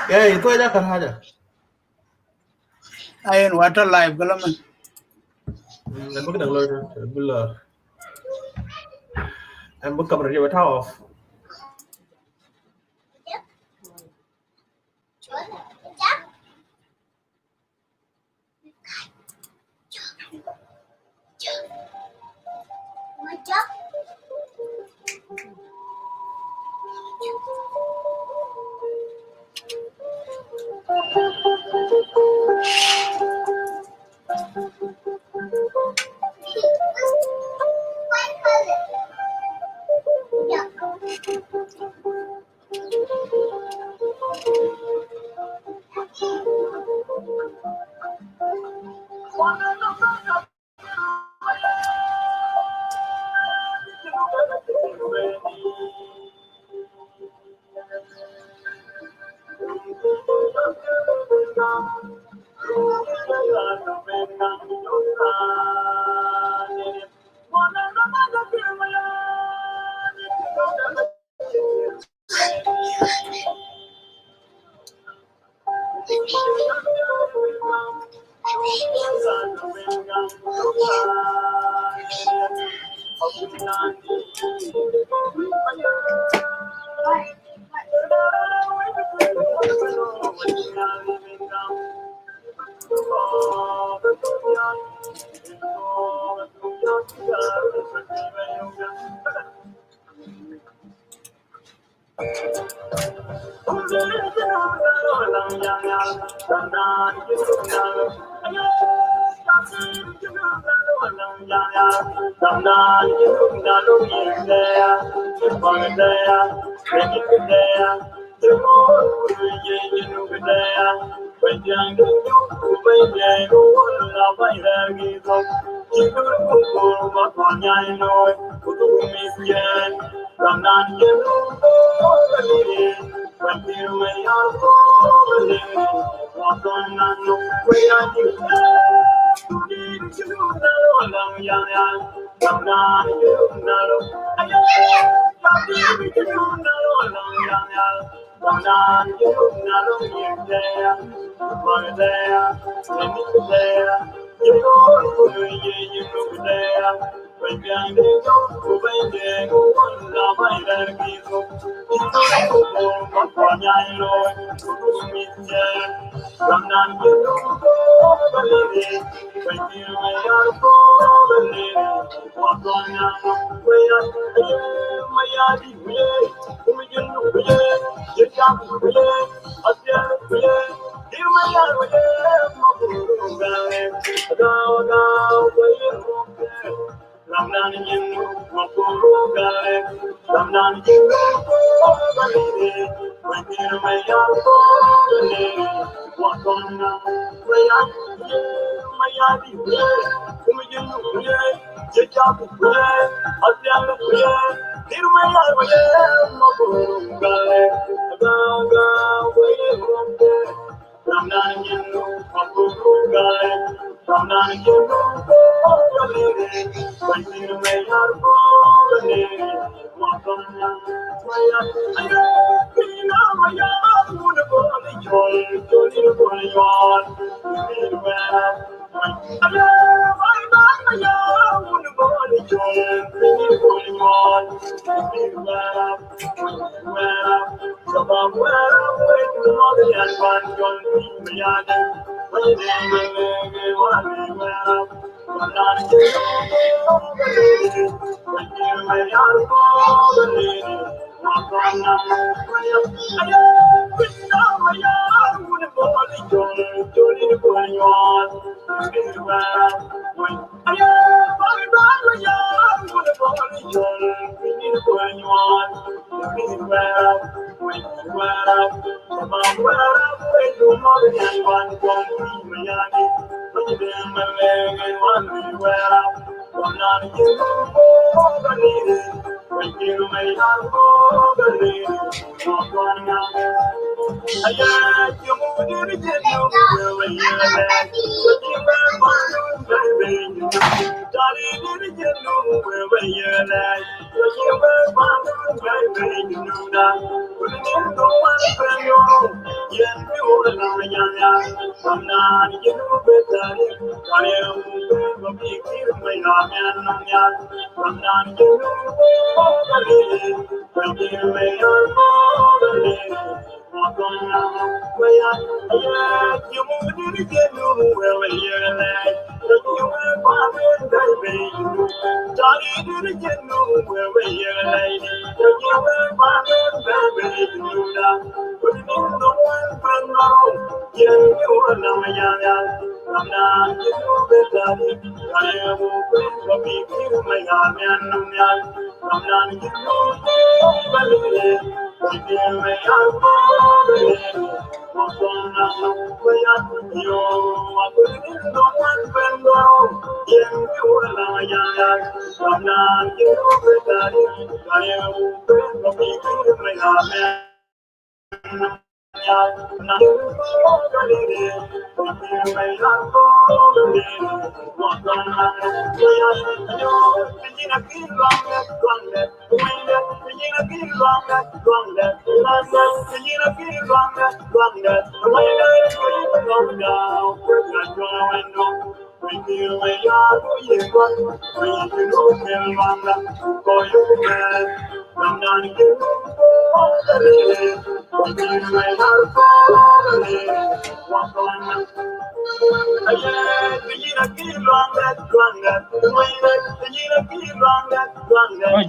Ya itu aja kan aja. Ayen water live galaman. Em bước đằng lên bây giờ em bước cầm radio thao off.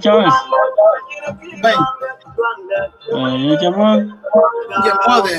Charles. Bem, You Jamal. ya pode.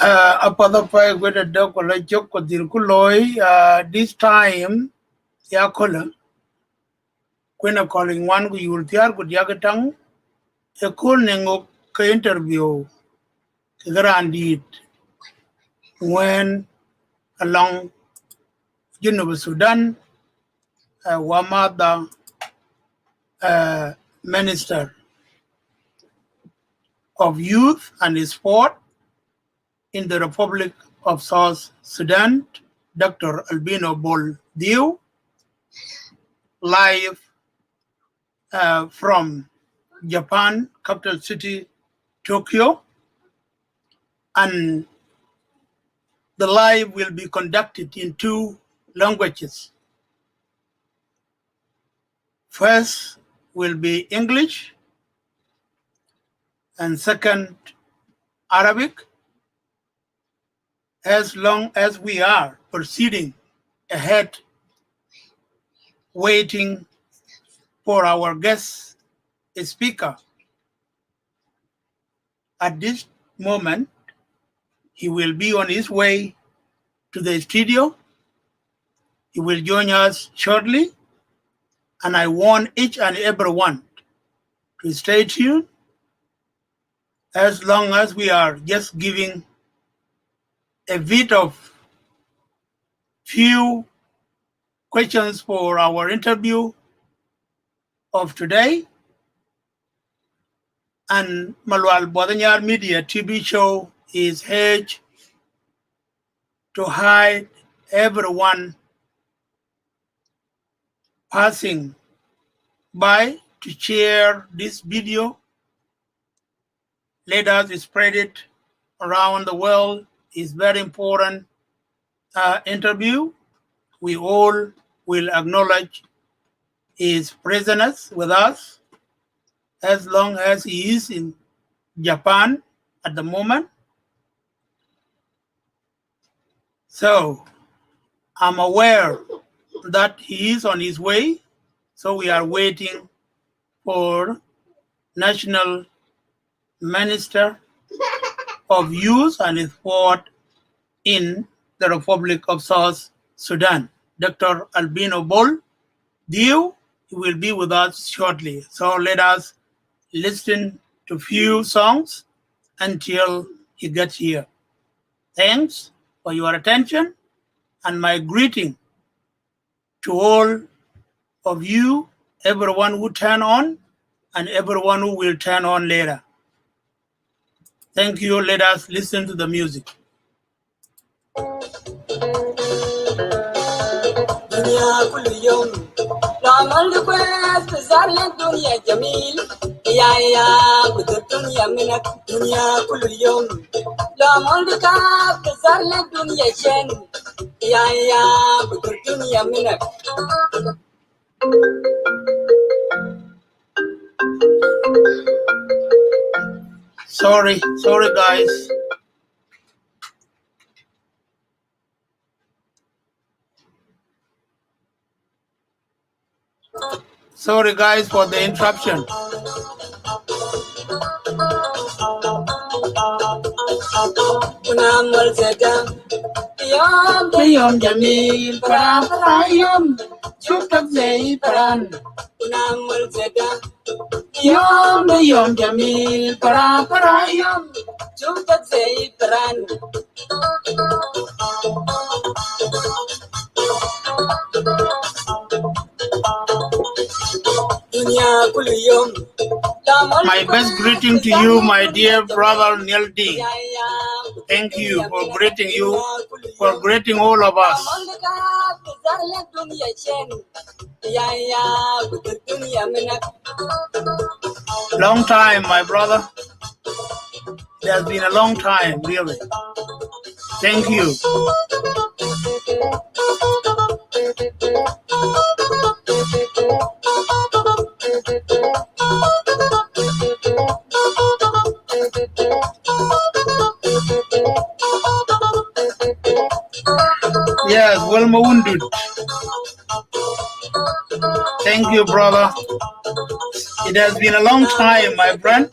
Apada with a dog or a joke with the this time, Yakola, when a calling one we will tear with Yagatang, a calling interview, Grandit, when along University Sudan, Wamada, Minister of Youth and Sport in the Republic of South Sudan, Dr. Albino Bol Dhieu, live from Japan, capital city, Tokyo. And the live will be conducted in 2 languages. First will be English, and second, Arabic. As long as we are proceeding ahead, waiting for our guest speaker. At this moment, he will be on his way to the studio. He will join us shortly, and I want each and everyone to stay tuned as long as we are just giving a bit of few questions for our interview of today. And Malual Buöth Anyaar Media TV show is here to hide everyone passing by to share this video. Let us spread it around the world. It's very important interview. We all will acknowledge his presence with us as long as he is in Japan at the moment. So I'm aware that he is on his way. So we are waiting for National Minister of Youth and Sport in the Republic of South Sudan, Dr. Albino Bol Dhieu. He will be with us shortly. So let us listen to few songs until he gets here. Thanks for your attention, and my greeting to all of you, everyone who turn on and everyone who will turn on later. Thank you. Let us listen to the music. Sorry guys. Sorry guys for the interruption. Yom Jamil Parayom Chutak Zay Paran Unamul Zeda Yom Jamil Parayom Chutak Zay Paran My best greeting to you, my dear brother Neil D. Thank you for greeting all of us. Long time, my brother. It has been a long time, really. Thank you. Yes, well wounded. Thank you, brother. It has been a long time, my friend.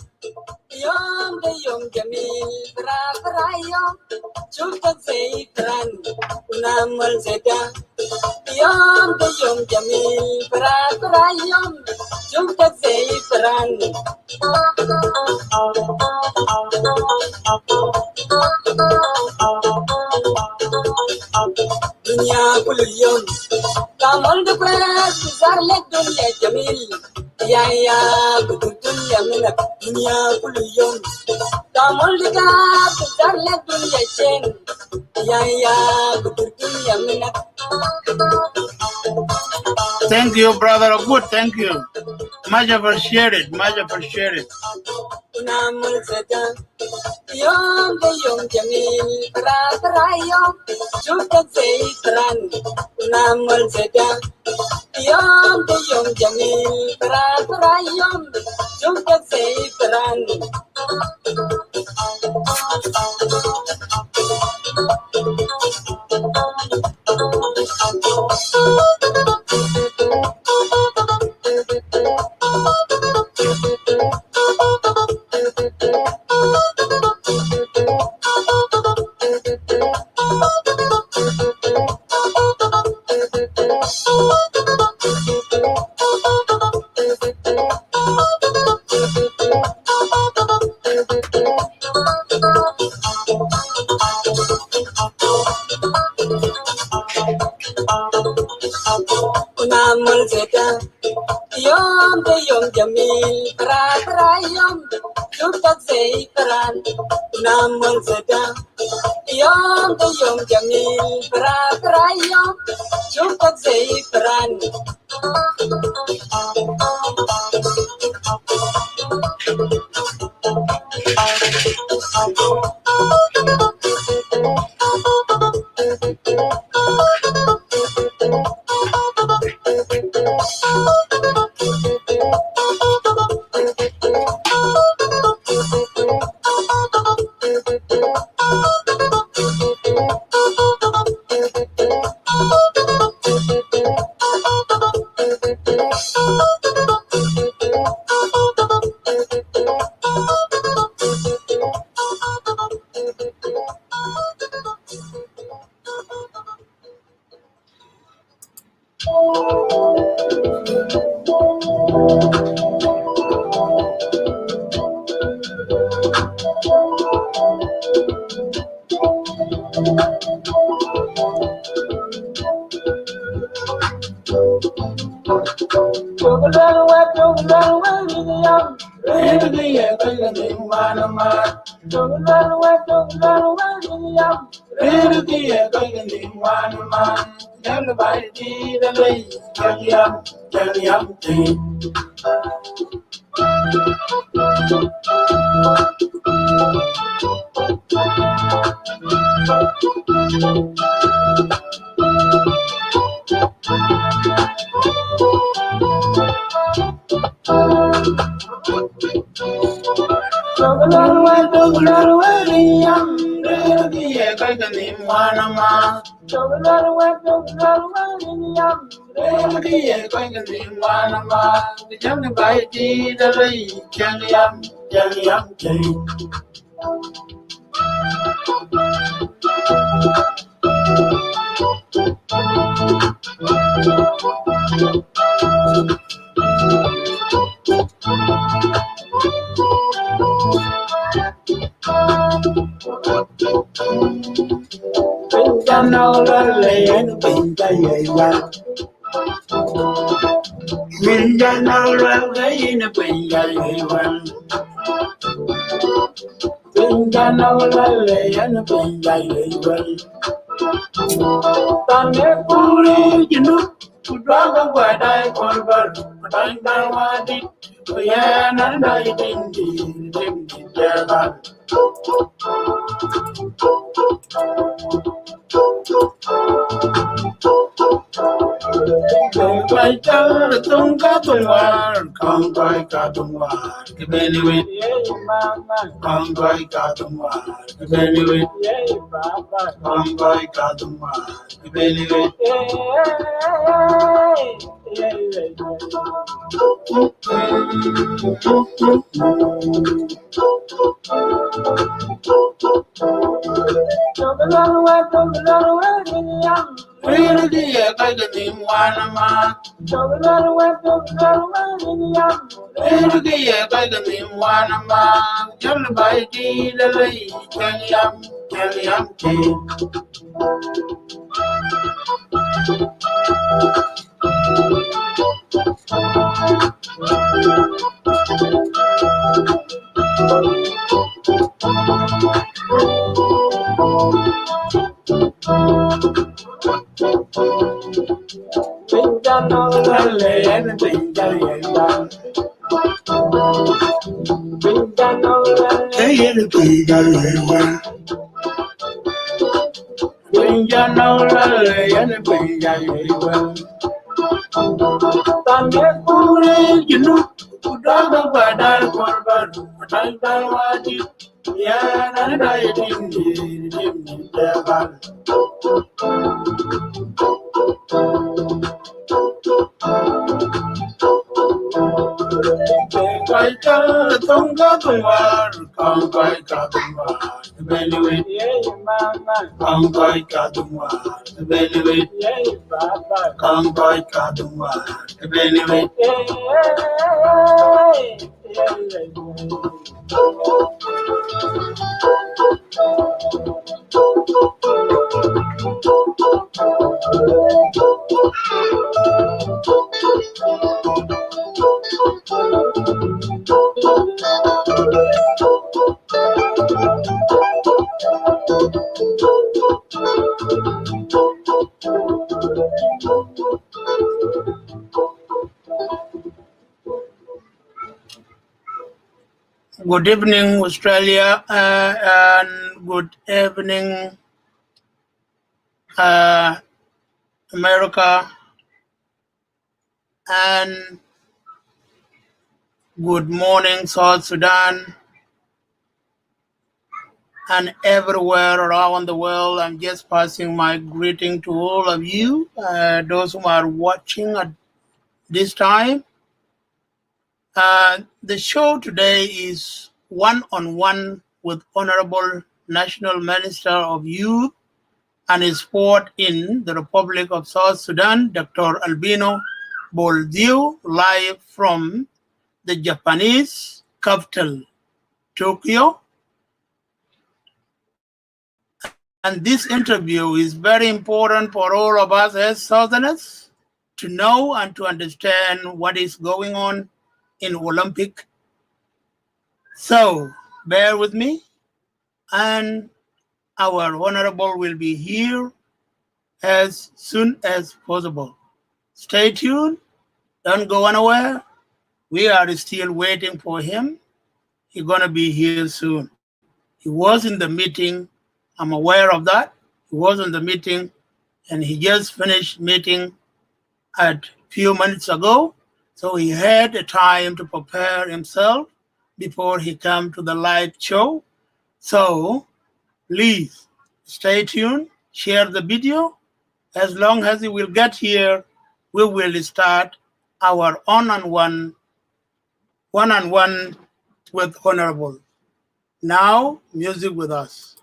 ya dunia mina dunia kuliyom tamulika kudala dunia chen ya dunia mina. Thank you, brother. Good, thank you. Much appreciated, much appreciated. Namul seda yom de yom jamil pra yom chuta zeitran. Namul seda yom de yom jamil pra yom chuta zeitran. Namul seda yom de yom jamil pra yom chuta zeitran. Namul seda yom de yom jamil pra yom chuta zeitran. Good evening, Australia, and good evening, America, and good morning, South Sudan, and everywhere around the world. I'm just passing my greeting to all of you, those who are watching at this time. The show today is one-on-one with Honorable National Minister of Youth and Sport in the Republic of South Sudan, Dr. Albino Bol Dhieu, live from the Japanese capital, Tokyo. And this interview is very important for all of us as Southerners to know and to understand what is going on in Olympic. So bear with me, and our Honorable will be here as soon as possible. Stay tuned, don't go anywhere. We are still waiting for him. He's gonna be here soon. He was in the meeting, I'm aware of that. He was in the meeting and he just finished meeting a few minutes ago. So he had the time to prepare himself before he came to the live show. So please stay tuned, share the video. As long as he will get here, we will start our one-on-one with Honorable. Now, music with us.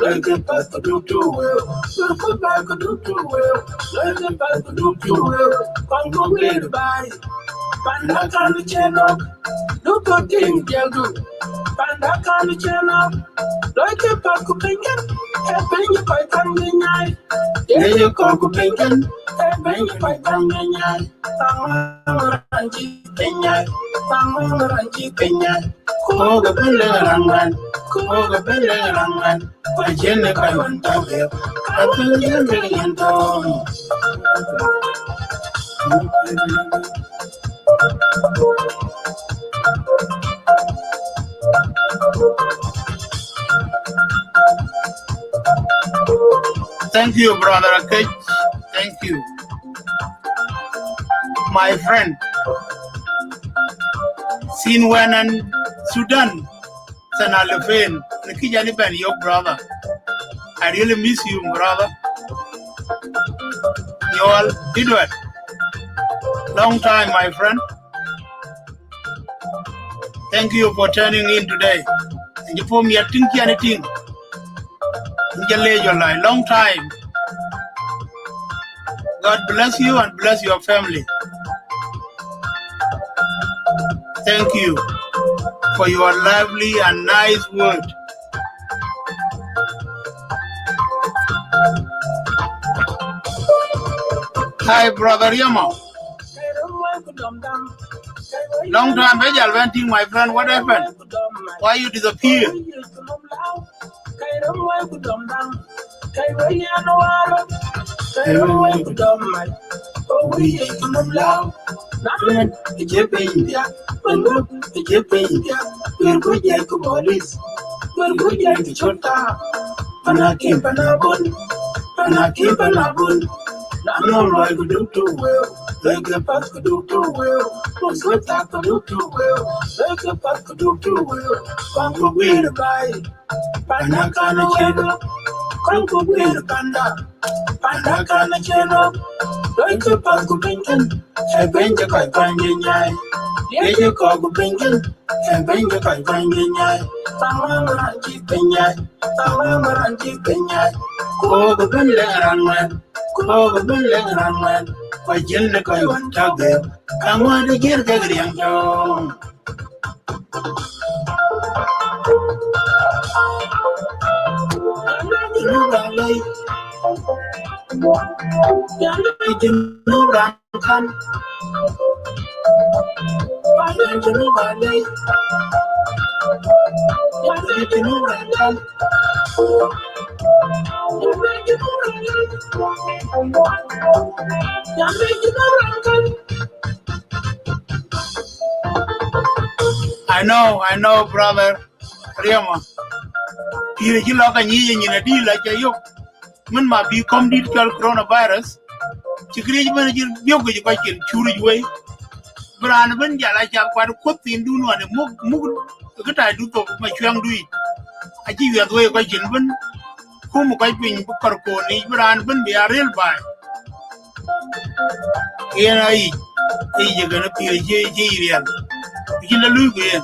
like a pass to do too well. Look at back to do too well, like a pass to do too well. Come go get by. Panda can channel, look at things they'll do. Panda can channel, like a pack of bacon, a penny by Tangan. Yeah, you call a bacon, a penny by Tangan. Ranji Penya, Ranji Penya, Koga Belangan, Koga Belangan, Pajana Kaiwan, I believe million tone. Thank you, brother Akej. Thank you. My friend, Sinwan and Sudan, Sanalefin, Nikijani Ben, your brother. I really miss you, brother. You all did it. Long time, my friend. Thank you for turning in today. And you for me a tinky anything. Your life. Long time. God bless you and bless your family. Thank you for your lively and nice word. Hi, brother Yama. Long time, Bejal venting, my friend. What happened? Why you disappear? I'm like to do too well, like a pass to do too well, what's what I could do too well, like a pass to do too well, come to be the guy, Panakana channel, come to be the panda, Panakana channel, like a pass to Pinkin, a bench I find in yai, you call the Pinkin, a bench I find in yai, Tamama and Jipenya, Tamama and Jipenya, call the Benland. Ko ga bin le ran ko jin le ko yon ta ge ka wa de gir ga griang jo no ra le ya le jin no ra kan ba le jin no ra le ya le jin no ra kan I know, brother. Riama. You look at you in a deal like a yoke. When my become digital coronavirus, you create manager yoga you can chew away. But I'm when you like quite a cut in do one and move. Look at I do my young do it. I give you a way by Jinbin. Whom quite being Bukarko, but I'm when they are real by. Here I eat. You're gonna be a JJ. You can look in.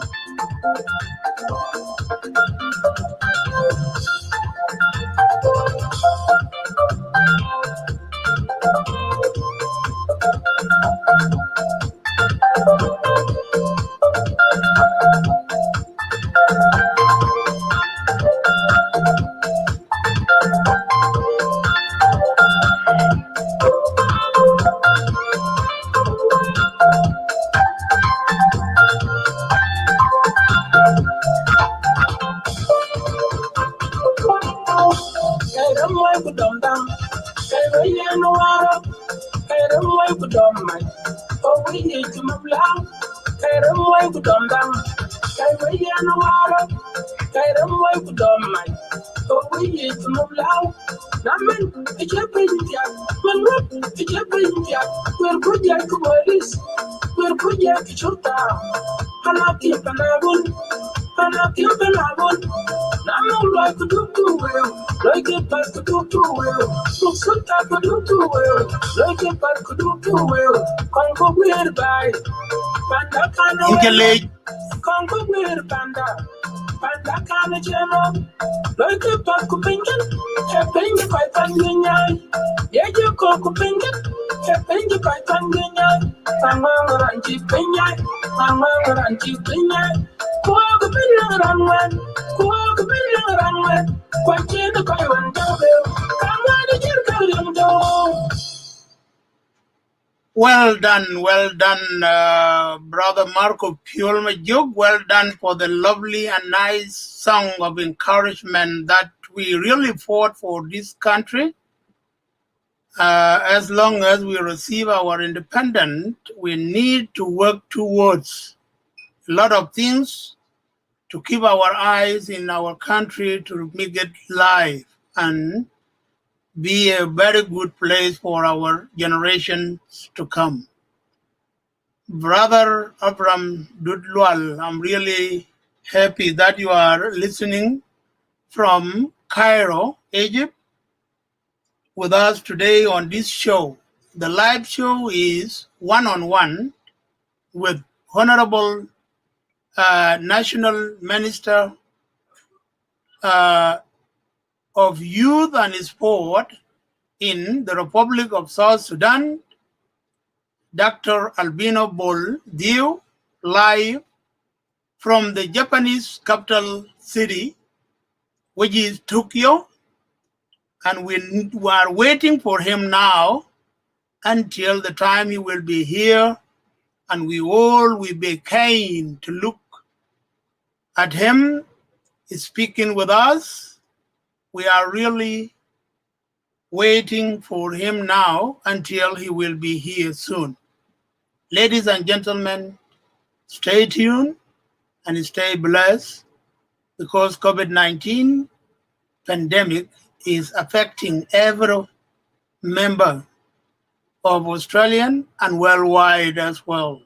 Pandakana channel, like a paku pinkin, chapping by Tangian, Yaja Coco pinkin, chapping by Tangian, Tamanga and Chipinya, Tamanga and Chipinya, Quag a billion runway, Quag a billion runway, quite in the Kaiwan Double, come on, you can Well done, Brother Marco Piolmajuk. Well done for the lovely and nice song of encouragement that we really fought for this country. As long as we receive our independence, we need to work towards a lot of things to keep our eyes in our country, to make it live and be a very good place for our generations to come. Brother Abram Dudlual, I'm really happy that you are listening from Cairo, Egypt, with us today on this show. The live show is one-on-one with Honorable National Minister of Youth and Sport in the Republic of South Sudan, Dr. Albino Bol Dhieu, live from the Japanese capital city, which is Tokyo, and we are waiting for him now until the time he will be here, and we all will be keen to look at him speaking with us. We are really waiting for him now until he will be here soon. Ladies and gentlemen, stay tuned and stay blessed, because COVID-19 pandemic is affecting every member of Australian and worldwide as well.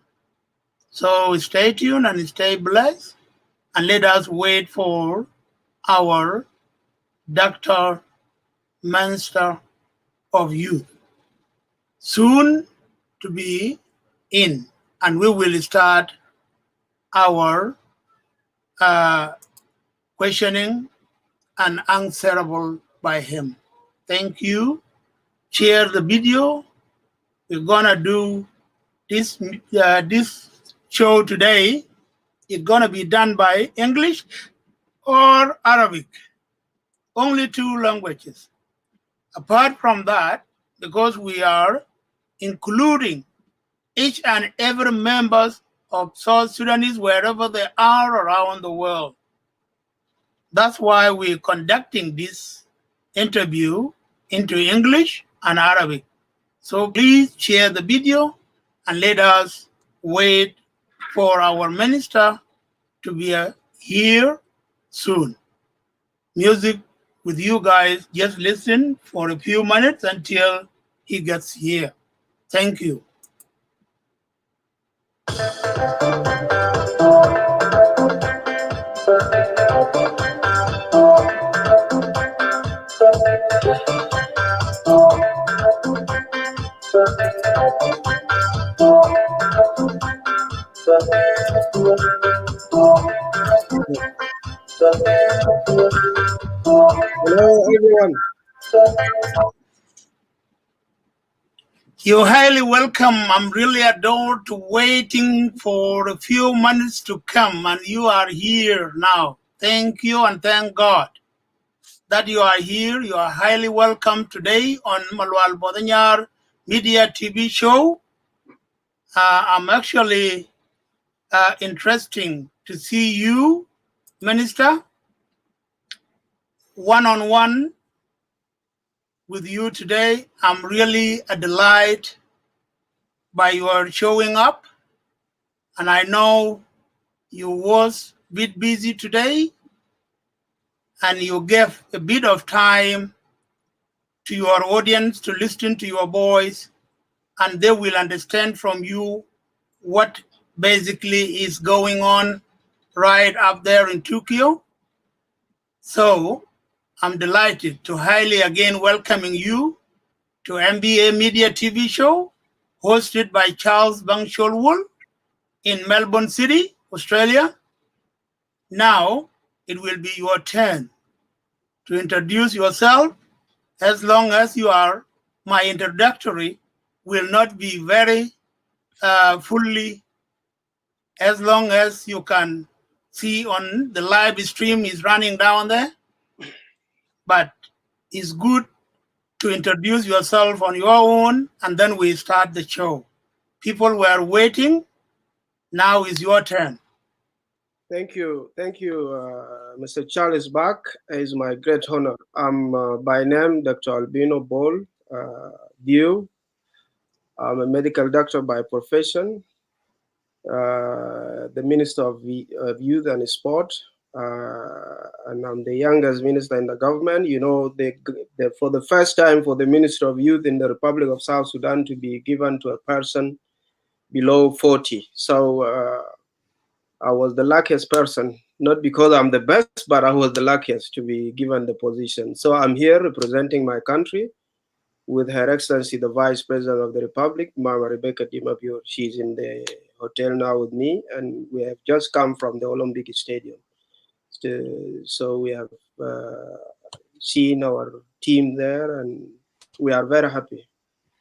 So stay tuned and stay blessed, and let us wait for our Dr. Minister of Youth soon to be in, and we will start our questioning and answerable by him. Thank you. Share the video. We're gonna do this show today. It's gonna be done by English or Arabic. Only 2 languages. Apart from that, because we are including each and every members of South Sudanese wherever they are around the world. That's why we're conducting this interview into English and Arabic. So please share the video and let us wait for our minister to be here soon. Music with you guys, just listen for a few minutes until he gets here. Thank you. Hello, everyone. You're highly welcome. I'm really adored to waiting for a few minutes to come, and you are here now. Thank you and thank God that you are here. You are highly welcome today on Malual Buöth Anyaar Media TV show. I'm actually interesting to see you, Minister, one-on-one with you today. I'm really a delight by your showing up, and I know you was a bit busy today, and you gave a bit of time to your audience to listen to your voice, and they will understand from you what basically is going on right up there in Tokyo. So I'm delighted to highly again welcoming you to MBA Media TV show, hosted by Charles Bangshol Wool in Melbourne City, Australia. Now, it will be your turn to introduce yourself. As long as you are, my introductory will not be very fully, as long as you can see on the live stream is running down there. But it's good to introduce yourself on your own, and then we start the show. People were waiting. Now is your turn. Thank you, Mr. Charles Bach. It's my great honor. I'm by name Dr. Albino Bol Dhieu. I'm a medical doctor by profession, the Minister of Youth and Sport, and I'm the youngest minister in the government. You know, for the first time for the Minister of Youth in the Republic of South Sudan to be given to a person below 40. So I was the luckiest person, not because I'm the best, but I was the luckiest to be given the position. So I'm here representing my country with Her Excellency, the Vice President of the Republic, Mama Rebecca Dimabure. She's in the hotel now with me, and we have just come from the Olympic Stadium. So we have seen our team there, and we are very happy.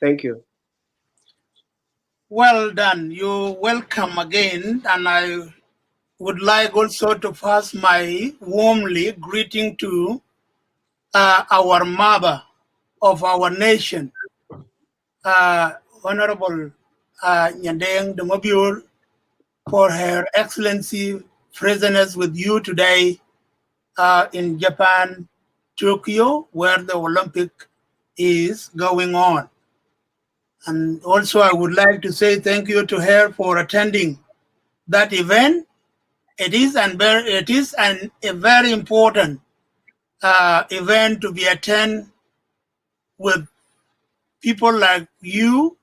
Thank you. Well done. You're welcome again, and I would like also to pass my warmly greeting to our mother of our nation, Honorable Nyandeng Dimabure, for Her Excellency presence with you today in Japan, Tokyo, where the Olympic is going on. And also I would like to say thank you to her for attending that event. It is a very important event to be attended with people like you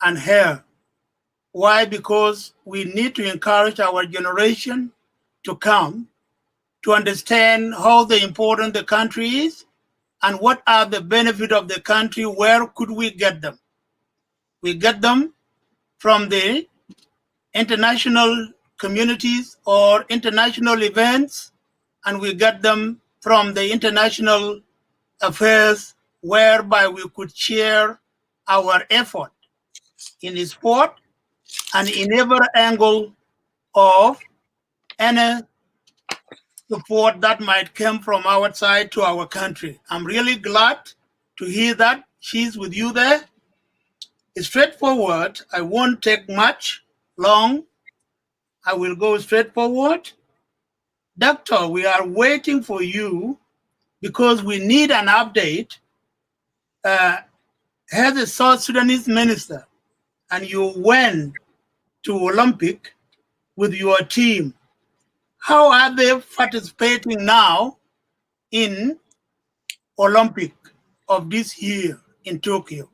and her. Why? Because we need to encourage our generation to come to understand how important the country is and what are the benefits of the country. Where could we get them? We get them from the international communities or international events, and we get them from the international affairs, whereby we could share our effort in sport and in every angle of any support that might come from outside to our country. I'm really glad to hear that she's with you there. It's straightforward. I won't take much long. I will go straight forward. Doctor, we are waiting for you because we need an update. As a South Sudanese minister, and you went to Olympic with your team, how are they participating now in Olympic of this year in Tokyo?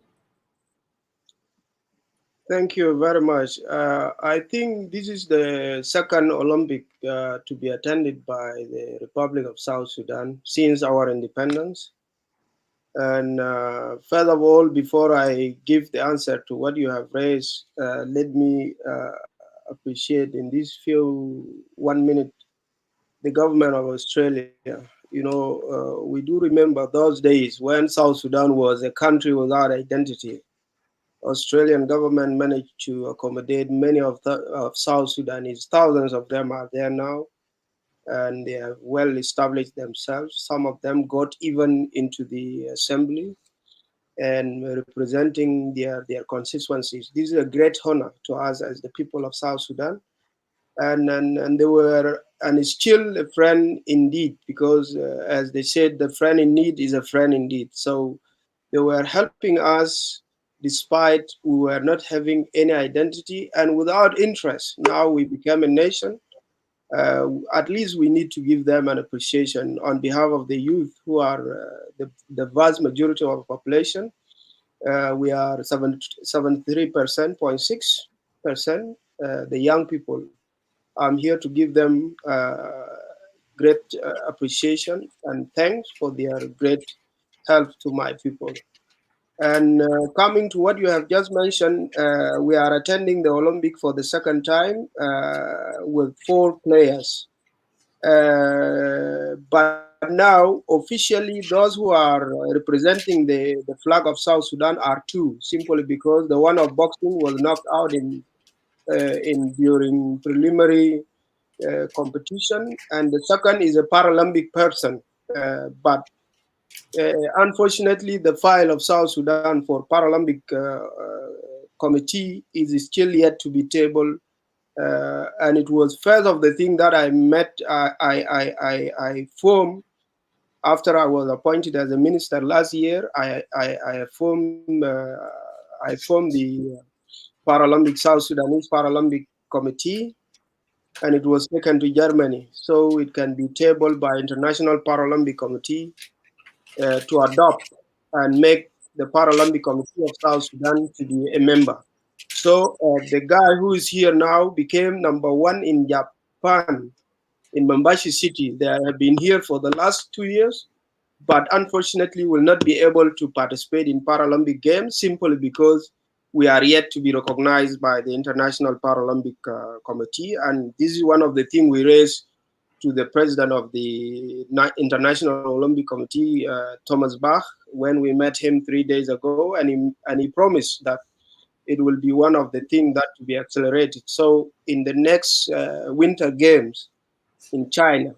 Thank you very much. I think this is the second Olympic to be attended by the Republic of South Sudan since our independence. And first of all, before I give the answer to what you have raised, let me appreciate in this 1 minute the government of Australia. You know, we do remember those days when South Sudan was a country without identity. Australian government managed to accommodate many of South Sudanese. Thousands of them are there now, and they have well established themselves. Some of them got even into the assembly and representing their constituencies. This is a great honor to us as the people of South Sudan. And they were, and it's still a friend indeed, because as they said, the friend in need is a friend indeed. So they were helping us despite we were not having any identity and without interest. Now we became a nation. At least we need to give them an appreciation on behalf of the youth, who are the vast majority of the population. We are 73.6%, the young people. I'm here to give them great appreciation and thanks for their great help to my people. And coming to what you have just mentioned, we are attending the Olympic for the second time with 4 players. But now, officially, those who are representing the flag of South Sudan are two, simply because the one of boxing was knocked out during preliminary competition, and the second is a Paralympic person. But unfortunately, the file of South Sudan for Paralympic committee is still yet to be tabled. And it was first of the thing that I met, I formed after I was appointed as a minister last year. I formed the Paralympic South Sudanese Paralympic Committee, and it was taken to Germany, so it can be tabled by International Paralympic Committee to adopt and make the Paralympic Committee of South Sudan to be a member. So the guy who is here now became #1 in Japan, in Mambashi City. They have been here for the last 2 years, but unfortunately will not be able to participate in Paralympic Games simply because we are yet to be recognized by the International Paralympic Committee. And this is one of the things we raised to the president of the International Olympic Committee, Thomas Bach, when we met him 3 days ago, and he promised that it will be one of the things that to be accelerated. So in the next Winter Games in China,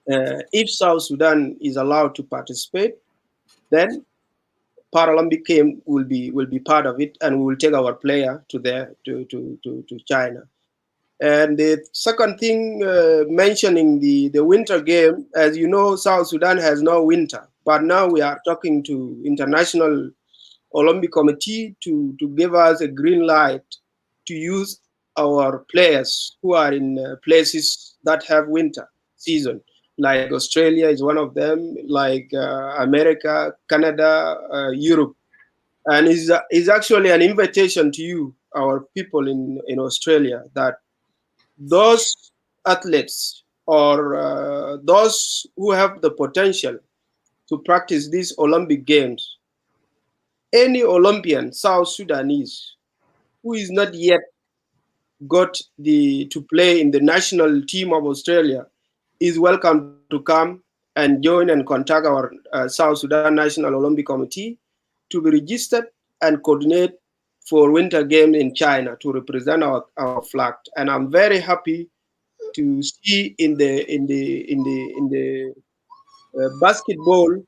if South Sudan is allowed to participate, then Paralympic game will be part of it, and we will take our player to China. And the second thing, mentioning the winter game, as you know, South Sudan has no winter, but now we are talking to International Olympic Committee to give us a green light to use our players who are in places that have winter season, like Australia is one of them, like America, Canada, Europe. And is actually an invitation to you, our people in Australia, that those athletes or those who have the potential to practice these Olympic Games, any Olympian South Sudanese who is not yet got to play in the national team of Australia is welcome to come and join and contact our South Sudan National Olympic Committee to be registered and coordinate for Winter Games in China to represent our flag. And I'm very happy to see in the basketball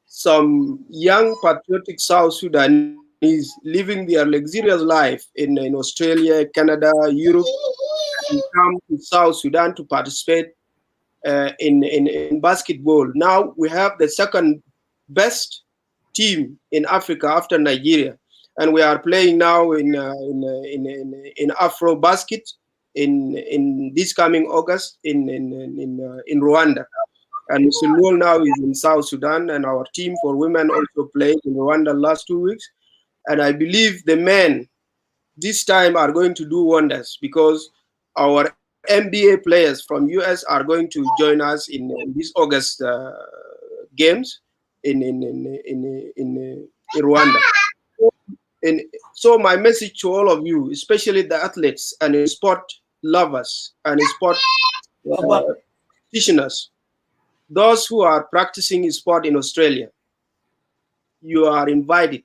some young patriotic South Sudanese living their luxurious life in Australia, Canada, Europe, and come to South Sudan to participate in basketball. Now we have the second best team in Africa after Nigeria, and we are playing now in Afro Basket in this coming August in Rwanda. And Mr. Luol now is in South Sudan, and our team for women also played in Rwanda last 2 weeks. And I believe the men this time are going to do wonders, because our MBA players from US are going to join us in this August games in Rwanda. And so my message to all of you, especially the athletes and sport lovers and sport practitioners, those who are practicing sport in Australia, you are invited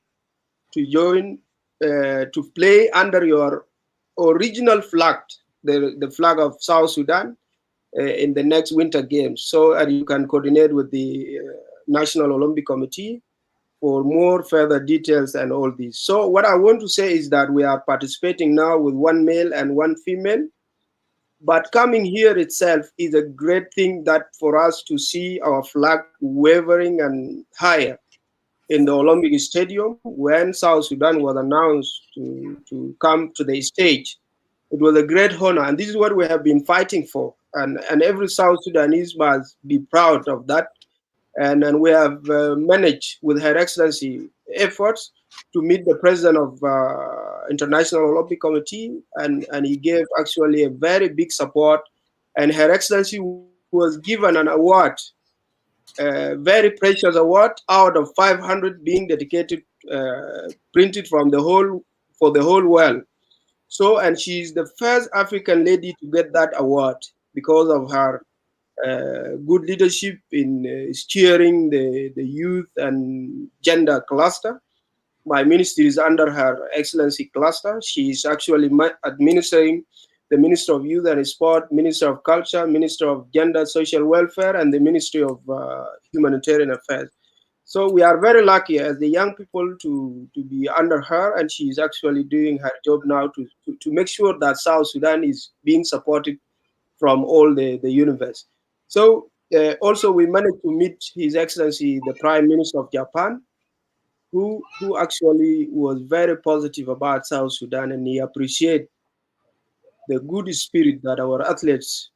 to join, to play under your original flag, the flag of South Sudan, in the next Winter Games. So you can coordinate with the National Olympic Committee for more further details and all this. So what I want to say is that we are participating now with 1 male and 1 female. But coming here itself is a great thing, that for us to see our flag wavering and higher in the Olympic Stadium when South Sudan was announced to come to the stage. It was a great honor, and this is what we have been fighting for. And every South Sudanese must be proud of that. And we have managed, with Her Excellency efforts, to meet the president of International Olympic Committee, and he gave actually a very big support. And Her Excellency was given an award, a very precious award, out of 500 being dedicated, printed for the whole world. So, and she's the first African lady to get that award because of her good leadership in steering the youth and gender cluster. My ministry is under Her Excellency cluster. She is actually administering the Minister of Youth and Sport, Minister of Culture, Minister of Gender, Social Welfare, and the Ministry of Humanitarian Affairs. So we are very lucky as the young people to be under her, and she is actually doing her job now to make sure that South Sudan is being supported from all the universe. So also we managed to meet His Excellency the Prime Minister of Japan, who actually was very positive about South Sudan, and he appreciated the good spirit that our athletes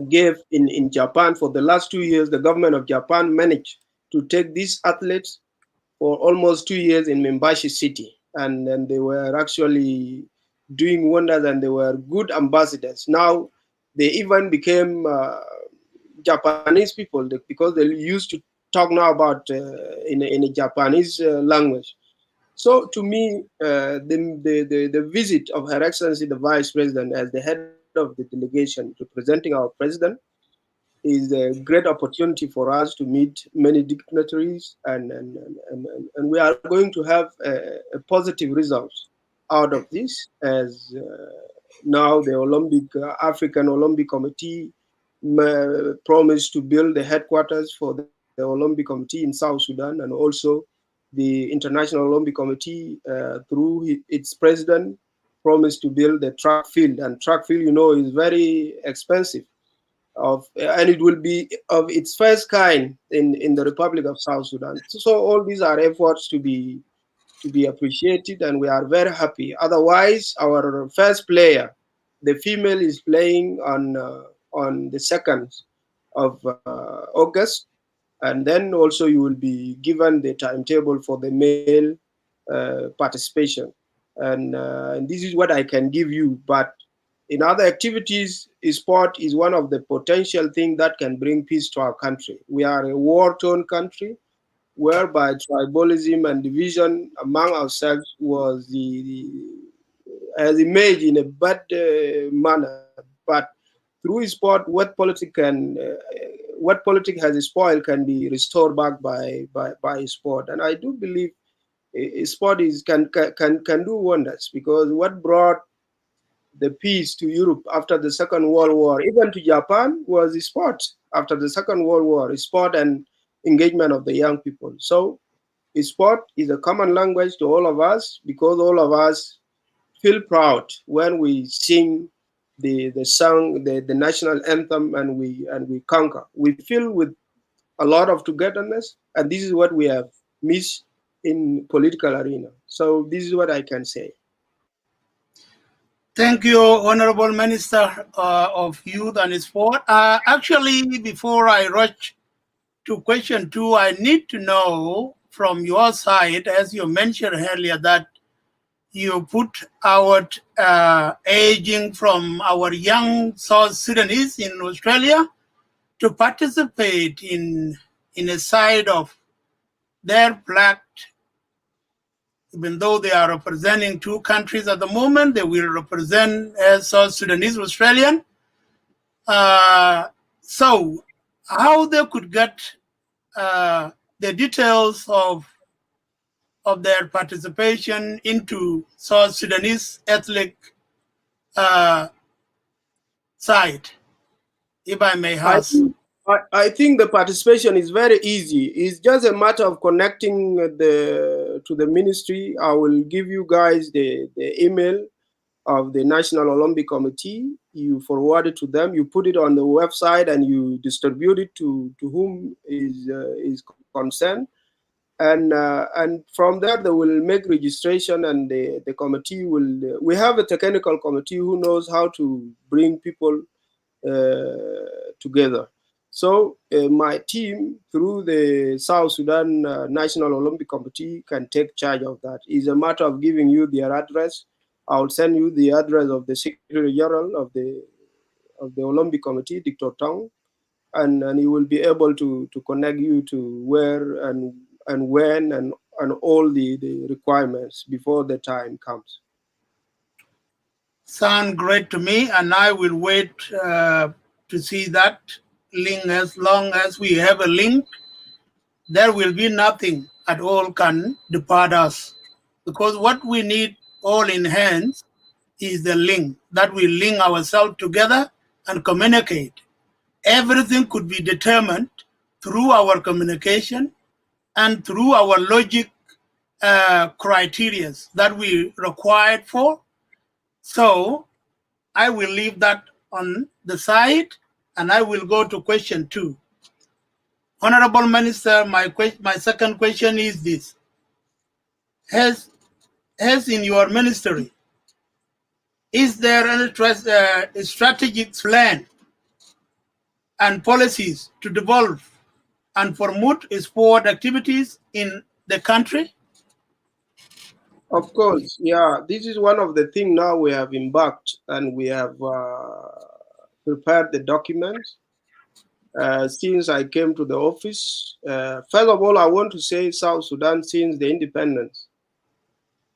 gave in Japan. For the last 2 years, the government of Japan managed to take these athletes for almost 2 years in Mimbashi city, and they were actually doing wonders, and they were good ambassadors. Now they even became Japanese people because they used to talk now about in a Japanese language. So to me, the visit of Her Excellency the Vice President as the head of the delegation representing our president is a great opportunity for us to meet many dignitaries, and we are going to have a positive result out of this, as now the African Olympic Committee promised to build the headquarters for the Olympic Committee in South Sudan, and also the International Olympic Committee through its president promised to build the track field, and track field, is very expensive. And it will be of its first kind in the Republic of South Sudan. So all these are efforts to be appreciated, and we are very happy. Otherwise, our first player, the female, is playing on the 2nd of August, and then also you will be given the timetable for the male participation, and this is what I can give you. But in other activities, sport is one of the potential things that can bring peace to our country. We are a war-torn country, whereby tribalism and division among ourselves has emerged in a bad manner. But through sport, what politics has spoiled can be restored back by sport. And I do believe sport can do wonders, because what brought the peace to Europe after the Second World War, even to Japan, was sport. After the Second World War, sport and engagement of the young people. So sport is a common language to all of us, because all of us feel proud when we sing the song, the national anthem, and we conquer. We feel with a lot of togetherness, and this is what we have missed in political arena. So this is what I can say. Thank you, Honorable Minister of Youth and Sport. Actually, before I rush to question 2, I need to know from your side, as you mentioned earlier, that you put out aging from our young South Sudanese in Australia to participate in a side of their flag. Even though they are representing 2 countries at the moment, they will represent as South Sudanese Australian. So how they could get the details of their participation into South Sudanese ethnic side, if I may ask. I think the participation is very easy. It's just a matter of connecting to the ministry. I will give you guys the email of the National Olympic Committee. You forward it to them. You put it on the website, and you distribute it to whom is concerned. And from there, they will make registration, and the committee will. We have a technical committee who knows how to bring people together. So my team, through the South Sudan National Olympic Committee, can take charge of that. It's a matter of giving you their address. I'll send you the address of the Secretary General of the Olympic Committee, Dr. Tong, and he will be able to connect you to where and when and all the requirements before the time comes. Sound great to me, and I will wait to see that link. As long as we have a link, there will be nothing at all can depart us. Because what we need all in hands is the link, that we link ourselves together and communicate. Everything could be determined through our communication and through our logic criteria that we required for. So I will leave that on the side, and I will go to question 2. Honorable Minister, my second question is this. Has in your ministry, is there any strategic plan and policies to develop and promote sport activities in the country? Of course, yeah. This is one of the things now we have embarked, and we have prepared the documents since I came to the office. First of all, I want to say South Sudan, since the independence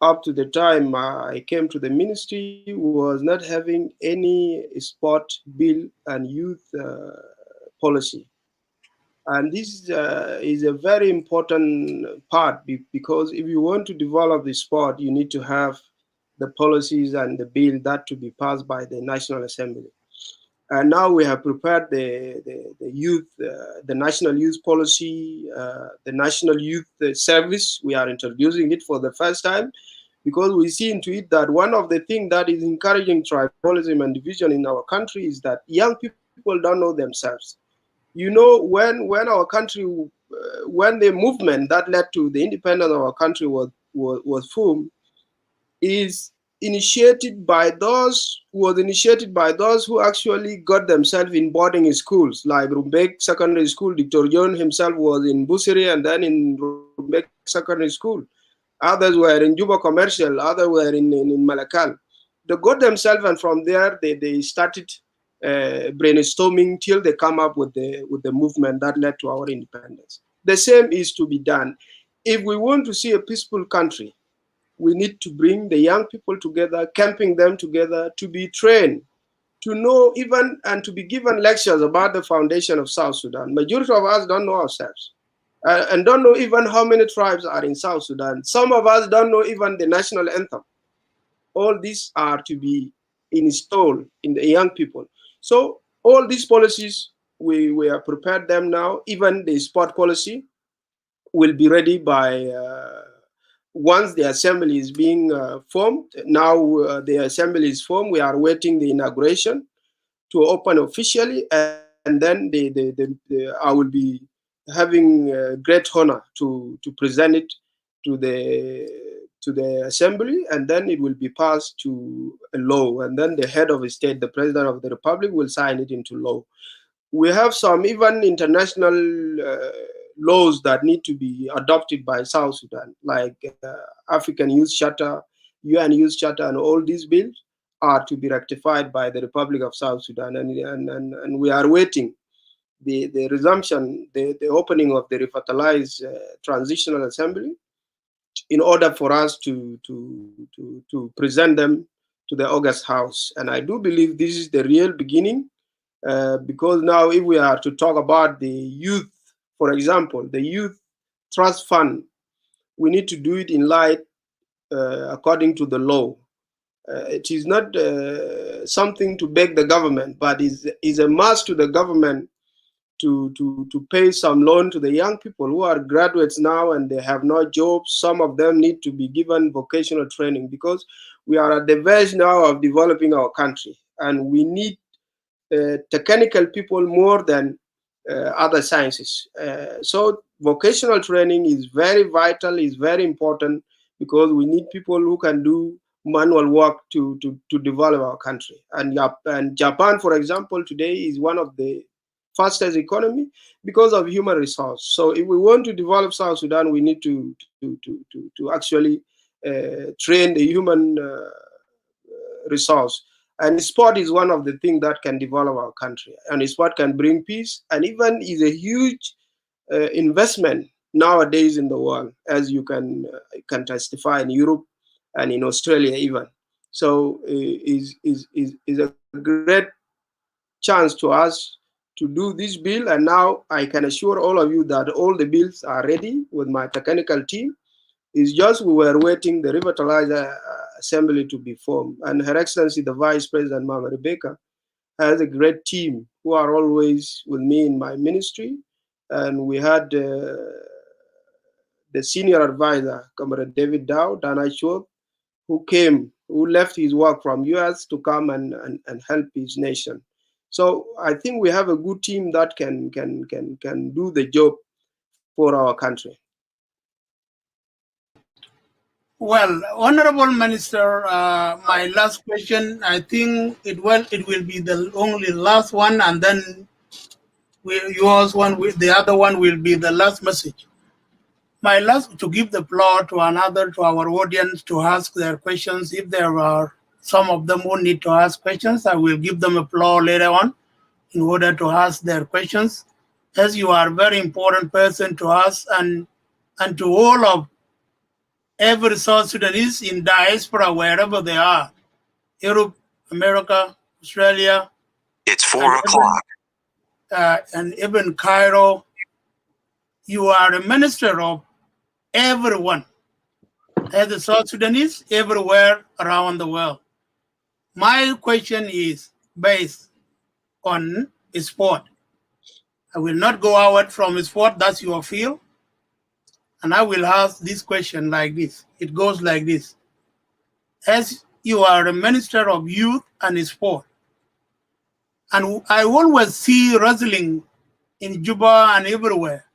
up to the time I came to the ministry, was not having any sport bill and youth policy. And this is a very important part, because if you want to develop the sport, you need to have the policies and the bill that to be passed by the National Assembly. And now we have prepared the youth, the National Youth Policy, the National Youth Service. We are introducing it for the first time, because we see into it that one of the things that is encouraging tribalism and division in our country is that young people don't know themselves. You know, when our country, when the movement that led to the independence of our country was formed, is initiated by those who actually got themselves in boarding schools, like Rumbek Secondary School. Dr. John himself was in Busiri and then in Rumbek Secondary School. Others were in Juba Commercial, others were in Malakal. They got themselves, and from there they started brainstorming till they come up with the movement that led to our independence. The same is to be done. If we want to see a peaceful country, we need to bring the young people together, camping them together, to be trained, to know even and to be given lectures about the foundation of South Sudan. Majority of us don't know ourselves and don't know even how many tribes are in South Sudan. Some of us don't know even the national anthem. All these are to be installed in the young people. So all these policies, we have prepared them now. Even the sport policy will be ready by once the assembly is being formed. Now the assembly is formed. We are waiting the inauguration to open officially, and then I will be having great honor to present it to the assembly, and then it will be passed to a law, and then the head of the state, the president of the republic, will sign it into law. We have some even international laws that need to be adopted by South Sudan, like African Youth Charter, UN Youth Charter, and all these bills are to be rectified by the Republic of South Sudan, and we are waiting the resumption, the opening of the revitalized transitional assembly, in order for us to present them to the August House. And I do believe this is the real beginning, because now if we are to talk about the youth, for example, the Youth Trust Fund, we need to do it in light according to the law. It is not something to beg the government, but is a must to the government to pay some loan to the young people who are graduates now and they have no jobs. Some of them need to be given vocational training, because we are at the verge now of developing our country, and we need technical people more than other sciences. So vocational training is very vital, is very important, because we need people who can do manual work to develop our country. And Japan, for example, today is one of the fastest economy because of human resource. So if we want to develop South Sudan, we need to actually train the human resource. And sport is one of the things that can develop our country. And sport can bring peace, and even is a huge investment nowadays in the world, as you can testify in Europe and in Australia even. So is a great chance to us to do this bill, and now I can assure all of you that all the bills are ready with my technical team. It's just we were waiting the revitalized assembly to be formed. And Her Excellency, the Vice President, Mama Rebecca, has a great team who are always with me in my ministry. And we had the senior advisor, Comrade David Dow, Dana Chod, who left his work from US to come and help his nation. So I think we have a good team that can do the job for our country. Well, Honorable Minister, my last question, I think it will be the only last one, and then the other one will be the last message. My last, to give the floor to our audience to ask their questions. If there are some of them who need to ask questions, I will give them a floor later on in order to ask their questions, as you are a very important person to us and to all of every South Sudanese in diaspora, wherever they are, Europe, America, Australia. It's 4 o'clock. And even Cairo. You are a minister of everyone, as a South Sudanese, everywhere around the world. My question is based on sport. I will not go out from sport, that's your field. And I will ask this question like this. It goes like this. As you are a minister of youth and sport, and I always see wrestling in Juba and everywhere,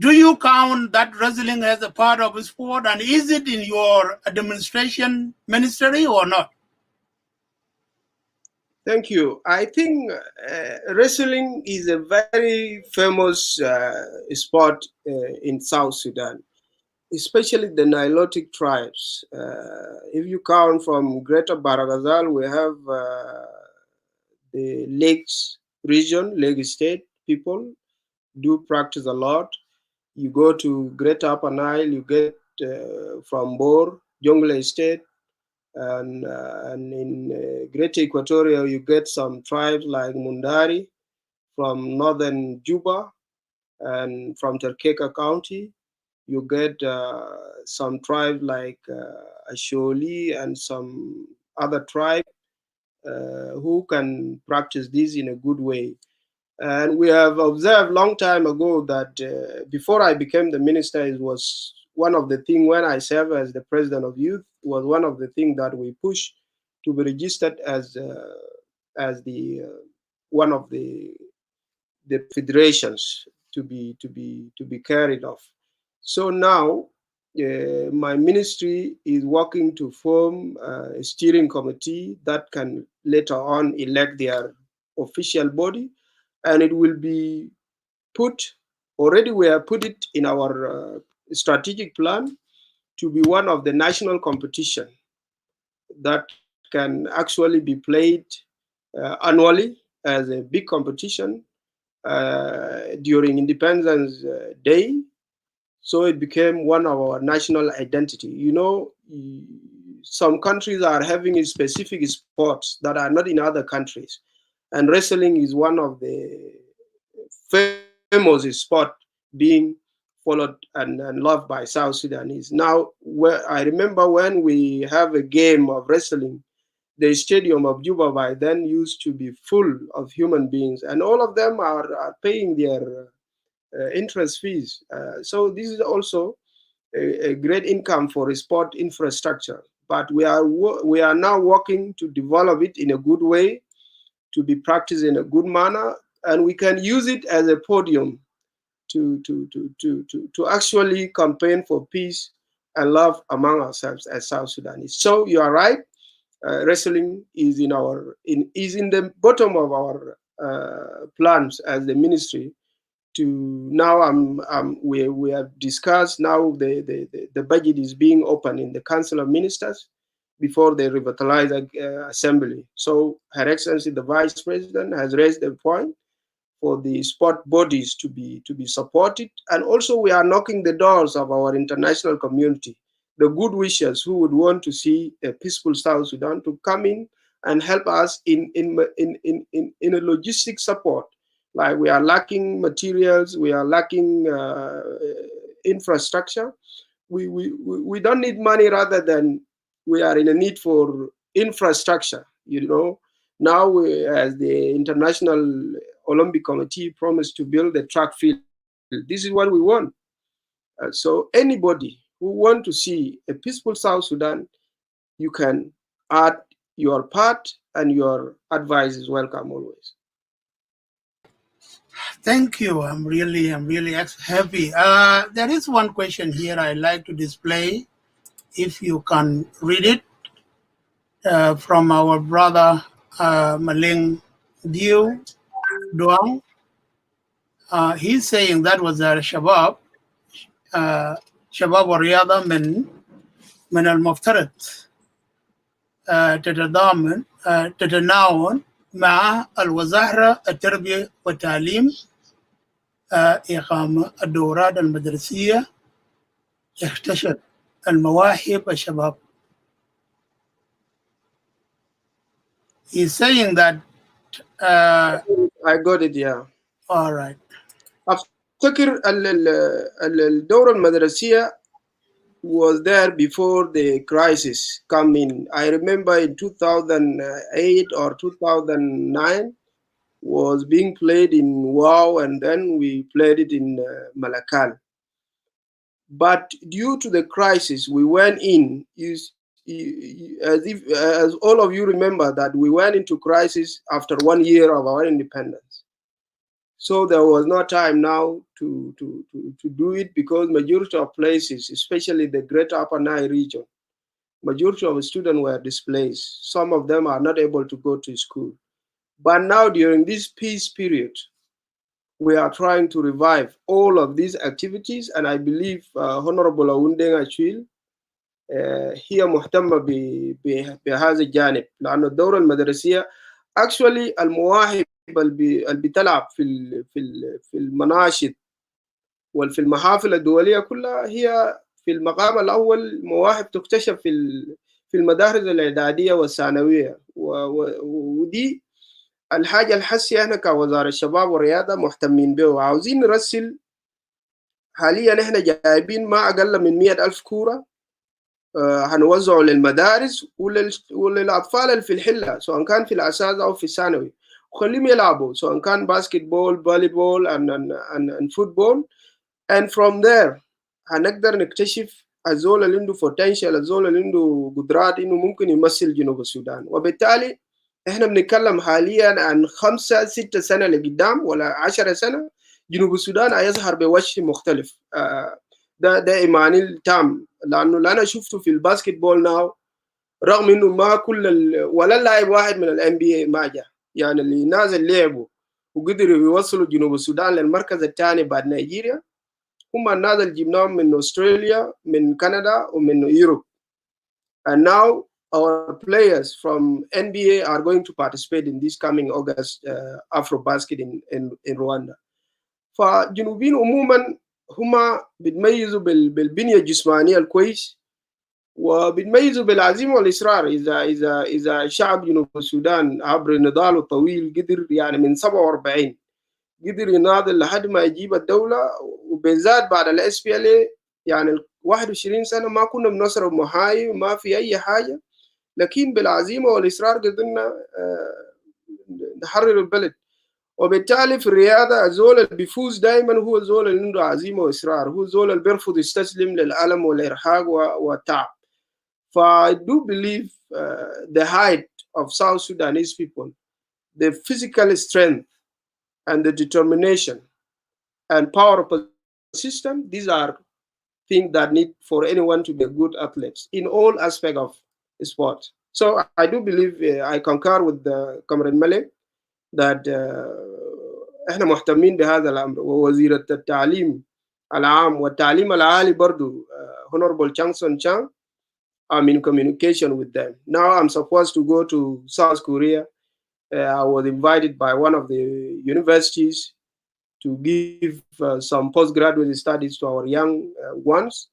do you count that wrestling as a part of sport, and is it in your administration ministry or not? Thank you. I think wrestling is a very famous sport in South Sudan, especially the Nilotic tribes. If you count from Greater Baragazal, we have the Lakes region, Lake State people do practice a lot. You go to Greater Upper Nile, you get from Bor, Jonglei State, and in Greater Equatoria, you get some tribes like Mundari from northern Juba, and from Terkeka County, you get some tribes like Asholi and some other tribe who can practice this in a good way. And we have observed long time ago that before I became the minister, it was one of the things when I served as the president of youth, was one of the things that we pushed to be registered as the one of the federations to be carried off. So now my ministry is working to form a steering committee that can later on elect their official body, and it will be put, already we have put it in our strategic plan to be one of the national competition that can actually be played annually as a big competition during Independence Day. So it became one of our national identity. You know, some countries are having specific sports that are not in other countries. And wrestling is one of the famous sport being followed and loved by South Sudanese. Now, I remember when we have a game of wrestling, the stadium of Juba by then used to be full of human beings, and all of them are paying their interest fees. So this is also a great income for sport infrastructure. But we are now working to develop it in a good way, to be practiced in a good manner, and we can use it as a podium to actually campaign for peace and love among ourselves as South Sudanese. So you are right. Wrestling is in the bottom of our plans as the ministry. To now, we have discussed. Now the budget is being opened in the Council of Ministers before the revitalized assembly. So Her Excellency the Vice President has raised the point for the sport bodies to be supported, and also we are knocking the doors of our international community, the good wishers who would want to see a peaceful South Sudan, to come in and help us in a logistic support. Like we are lacking materials, we are lacking infrastructure. We don't need money, rather than we are in a need for infrastructure. Now as the International Olympic Committee promised to build a track field, this is what we want. So anybody who want to see a peaceful South Sudan, you can add your part, and your advice is welcome always. Thank you. I'm really happy. There is one question here I like to display. If you can read it, from our brother Malual Buöth Anyaar. He's saying that was Shabab والرياضة من المفترض تتناول مع الوزارة التربية والتعليم إقامة الدورات المدرسية يكتشف المواهب الشباب. He's saying that I got it, yeah. All right. أفتكر الدورة المدرسية was there before the crisis come in. I remember in 2008 or 2009 was being played in Wow, and then we played it in Malakal. But due to the crisis, we went in, as all of you remember, that we went into crisis after 1 year of our independence. So there was no time now to do it, because majority of places, especially the Greater Upper Nile region, majority of students were displaced. Some of them are not able to go to school. But now during this peace period, we are trying to revive all of these activities, and I believe Honorable Awundeng Achwil هي مهتمة بهذا الجانب، لأن الدورة المدرسية actually المواهب اللي بتلعب في المناشط وفي المحافل الدولية كلها هي في المقام الأول مواهب تكتشف في المدارس الإعدادية والثانوية، ودي الحاجة الحسية احنا كوزارة الشباب والرياضة مهتمين بها، وعاوزين نرسل. حاليا احنا جايبين ما أقل من 100,000 كورة هنوزعه للمدارس وللأطفال اللي في الحلة، سواء كان في الأساس أو في الثانوي، وخليهم يلعبوا سواء كان باسكتبول، فوليبول and football. And from there هنقدر نكتشف الزول اللي عنده potential، الزول اللي عنده قدرات إنه ممكن يمثل جنوب السودان. وبالتالي إحنا بنتكلم حاليا عن 5-6 سنة لقدام ولا 10 سنة جنوب السودان هيظهر بوجه مختلف. ده إيماني التام، لأنه اللي أنا شفته في الباسكتبول ناو، رغم إنه ما كل ولا لاعب واحد من MBA ما جاء، يعني اللي نازل لعبوا وقدروا يوصلوا جنوب السودان للمركز الثاني بعد نيجيريا هم الناس اللي جبناهم من أستراليا، من كندا، ومن يوروب. And now our players from NBA are going to participate in this coming August Afro-Basket in Rwanda. فجنوبين عموما هم بيتميزوا بالبنية الجسمانية الكويس، وبيتميزوا بالعزيمة والإصرار. إذا شعب جنوب السودان عبر نضاله الطويل قدر يعني من 47 قدر يناضل لحد ما يجيب الدولة، وبالذات بعد SPLA يعني 21 سنة ما كنا بنصر محاي وما في أي حاجة، لكن بالعزيمة والإصرار قدرنا نحرر البلد. وبالتالي في الرياضة الزول اللي بيفوز دائما هو الزول اللي عنده عزيمة وإصرار، هو الزول اللي بيرفض يستسلم للألم والإرهاق والتعب. I do believe the height of South Sudanese people, the physical strength and the determination and power of persistence, these are things that need for anyone to be a good athlete in all aspects of sport. So I do believe, I concur with Comrade Malik that احنا مهتمين بهذا الامر. ووزيرة التعليم العام والتعليم العالي برضو Honorable Changson Chang, I'm in communication with them. Now I'm supposed to go to South Korea. I was invited by one of the universities to give some postgraduate studies to our young ones.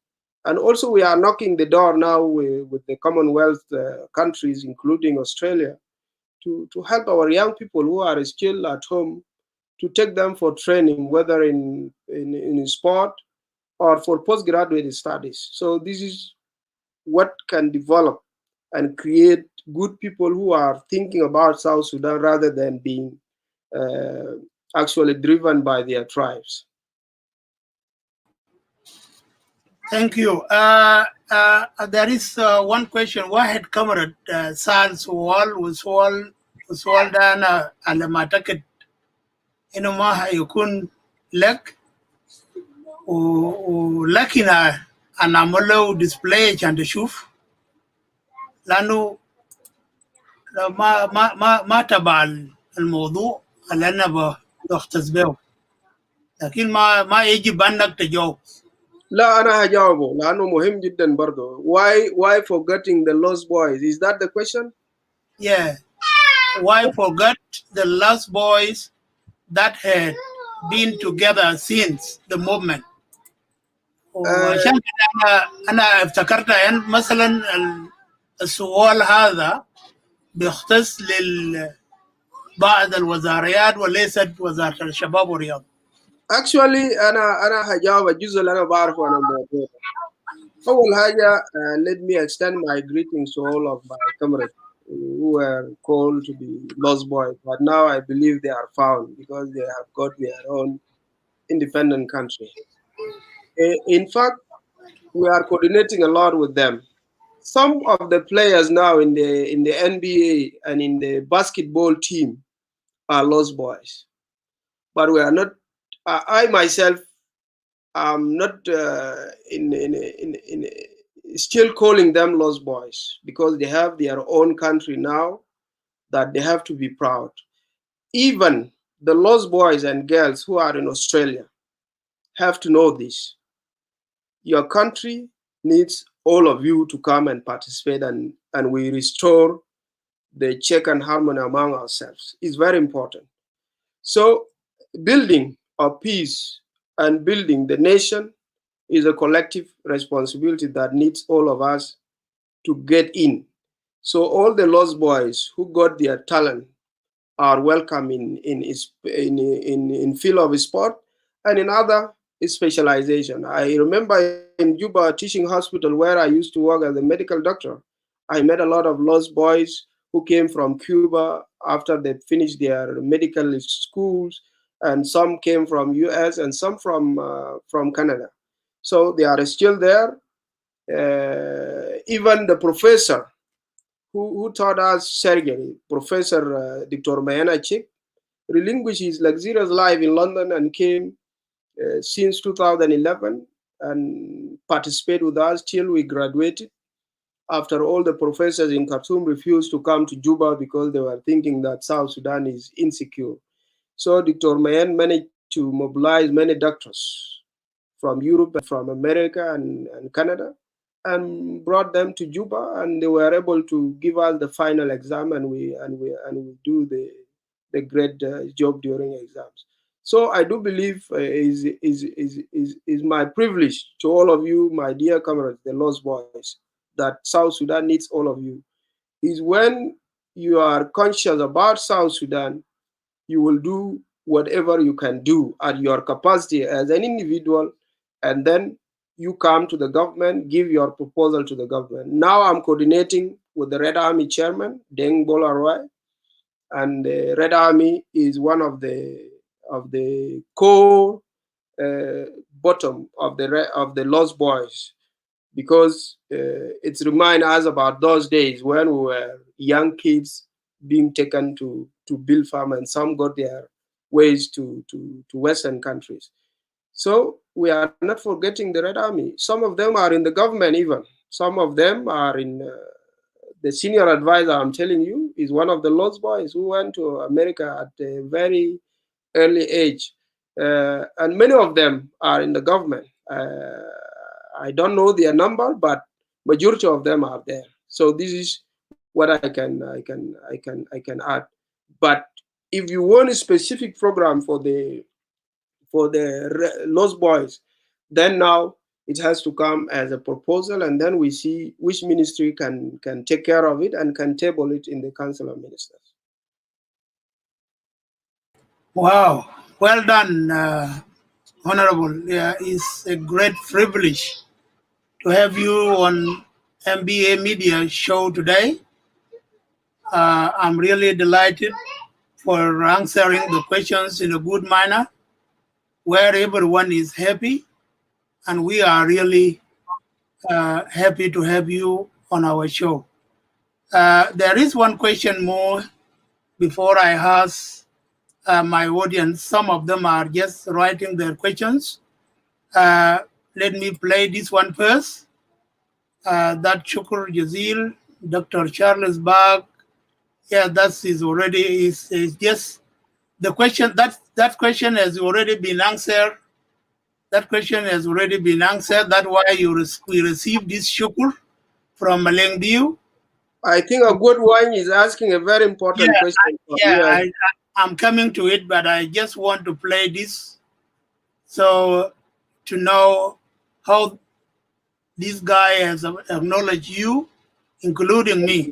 And also we are knocking the door now with the Commonwealth countries, including Australia, to help our young people who are still at home, to take them for training, whether in sport or for postgraduate studies. So this is what can develop and create good people who are thinking about South Sudan rather than being actually driven by their tribes. Thank you. There is one question. واحد كاميرا سأل سؤال وسؤال ده أنا على ما أعتقد إنه ما هيكون لك ولكن أنا أعمل له ديسبلاي عشان تشوف لأنه ما تبع الموضوع اللي أنا بختص به لكن ما يجب أنك تجاوب. لا أنا هجاوبه لأنه مهم جدا برضه. Why forgetting the lost boys? Is that the question? Yeah. Why forget the lost boys that had been together since the movement? وعشان كده أنا افتكرت أن مثلا السؤال هذا بيختص لبعض الوزارات وليست وزارة الشباب والرياضة. Actually أنا هجاوب الجزء اللي أنا بعرفه عن الموضوع. أول حاجة let me extend my greetings to all of my comrades who were called to be lost boys, but now I believe they are found because they have got their own independent country. In fact, we are coordinating a lot with them. Some of the players now in the NBA and in the basketball team are lost boys, but we are not. I myself am not still calling them lost boys because they have their own country now that they have to be proud. Even the lost boys and girls who are in Australia have to know this. Your country needs all of you to come and participate, and we restore the check and harmony among ourselves. It's very important. So building a peace and building the nation is a collective responsibility that needs all of us to get in. So all the lost boys who got their talent are welcome in field of sport and in other specialization. I remember in Juba Teaching Hospital where I used to work as a medical doctor, I met a lot of lost boys who came from Cuba after they finished their medical schools, and some came from US and some from Canada. So they are still there. Even the professor who taught us surgery, Professor Dr. Mayana Chik, relinquished his luxurious life in London and came since 2011 and participated with us till we graduated. After all the professors in Khartoum refused to come to Juba because they were thinking that South Sudan is insecure. So Dr. Mayan managed to mobilize many doctors from Europe, from America and Canada, and brought them to Juba, and they were able to give us the final exam, and we do the great job during exams. So I do believe is my privilege to all of you, my dear comrades, the lost boys, that South Sudan needs all of you. Is when you are conscious about South Sudan, you will do whatever you can do at your capacity as an individual, and then you come to the government, give your proposal to the government. Now I'm coordinating with the Red Army chairman, Deng Bolarwai, and the Red Army is one of the core bottom of the lost boys, because it reminds us about those days when we were young kids being taken to build farm, and some got their ways to Western countries. So we are not forgetting the Red Army. Some of them are in the government even. Some of them are in the senior advisor, I'm telling you, is one of the lost boys who went to America at a very early age. And many of them are in the government. I don't know their number, but majority of them are there. So this is what I can add. But if you want a specific program for the lost boys, then now it has to come as a proposal, and then we see which ministry can take care of it and can table it in the Council of Ministers. Wow, well done, Honorable. Yeah, it's a great privilege to have you on MBA Media show today. I'm really delighted for answering the questions in a good manner, where everyone is happy, and we are really happy to have you on our show. There is one question more before I ask my audience. Some of them are just writing their questions. Let me play this one first. That Shukur Jazil, Dr. Charles Bag. Yeah, that is already is just the question. That question has already been answered. That question has already been answered. That's why we received this Shukur from Malual Buöth. I think a good one is asking a very important question. I'm coming to it, but I just want to play this so to know how this guy has acknowledged you, including me.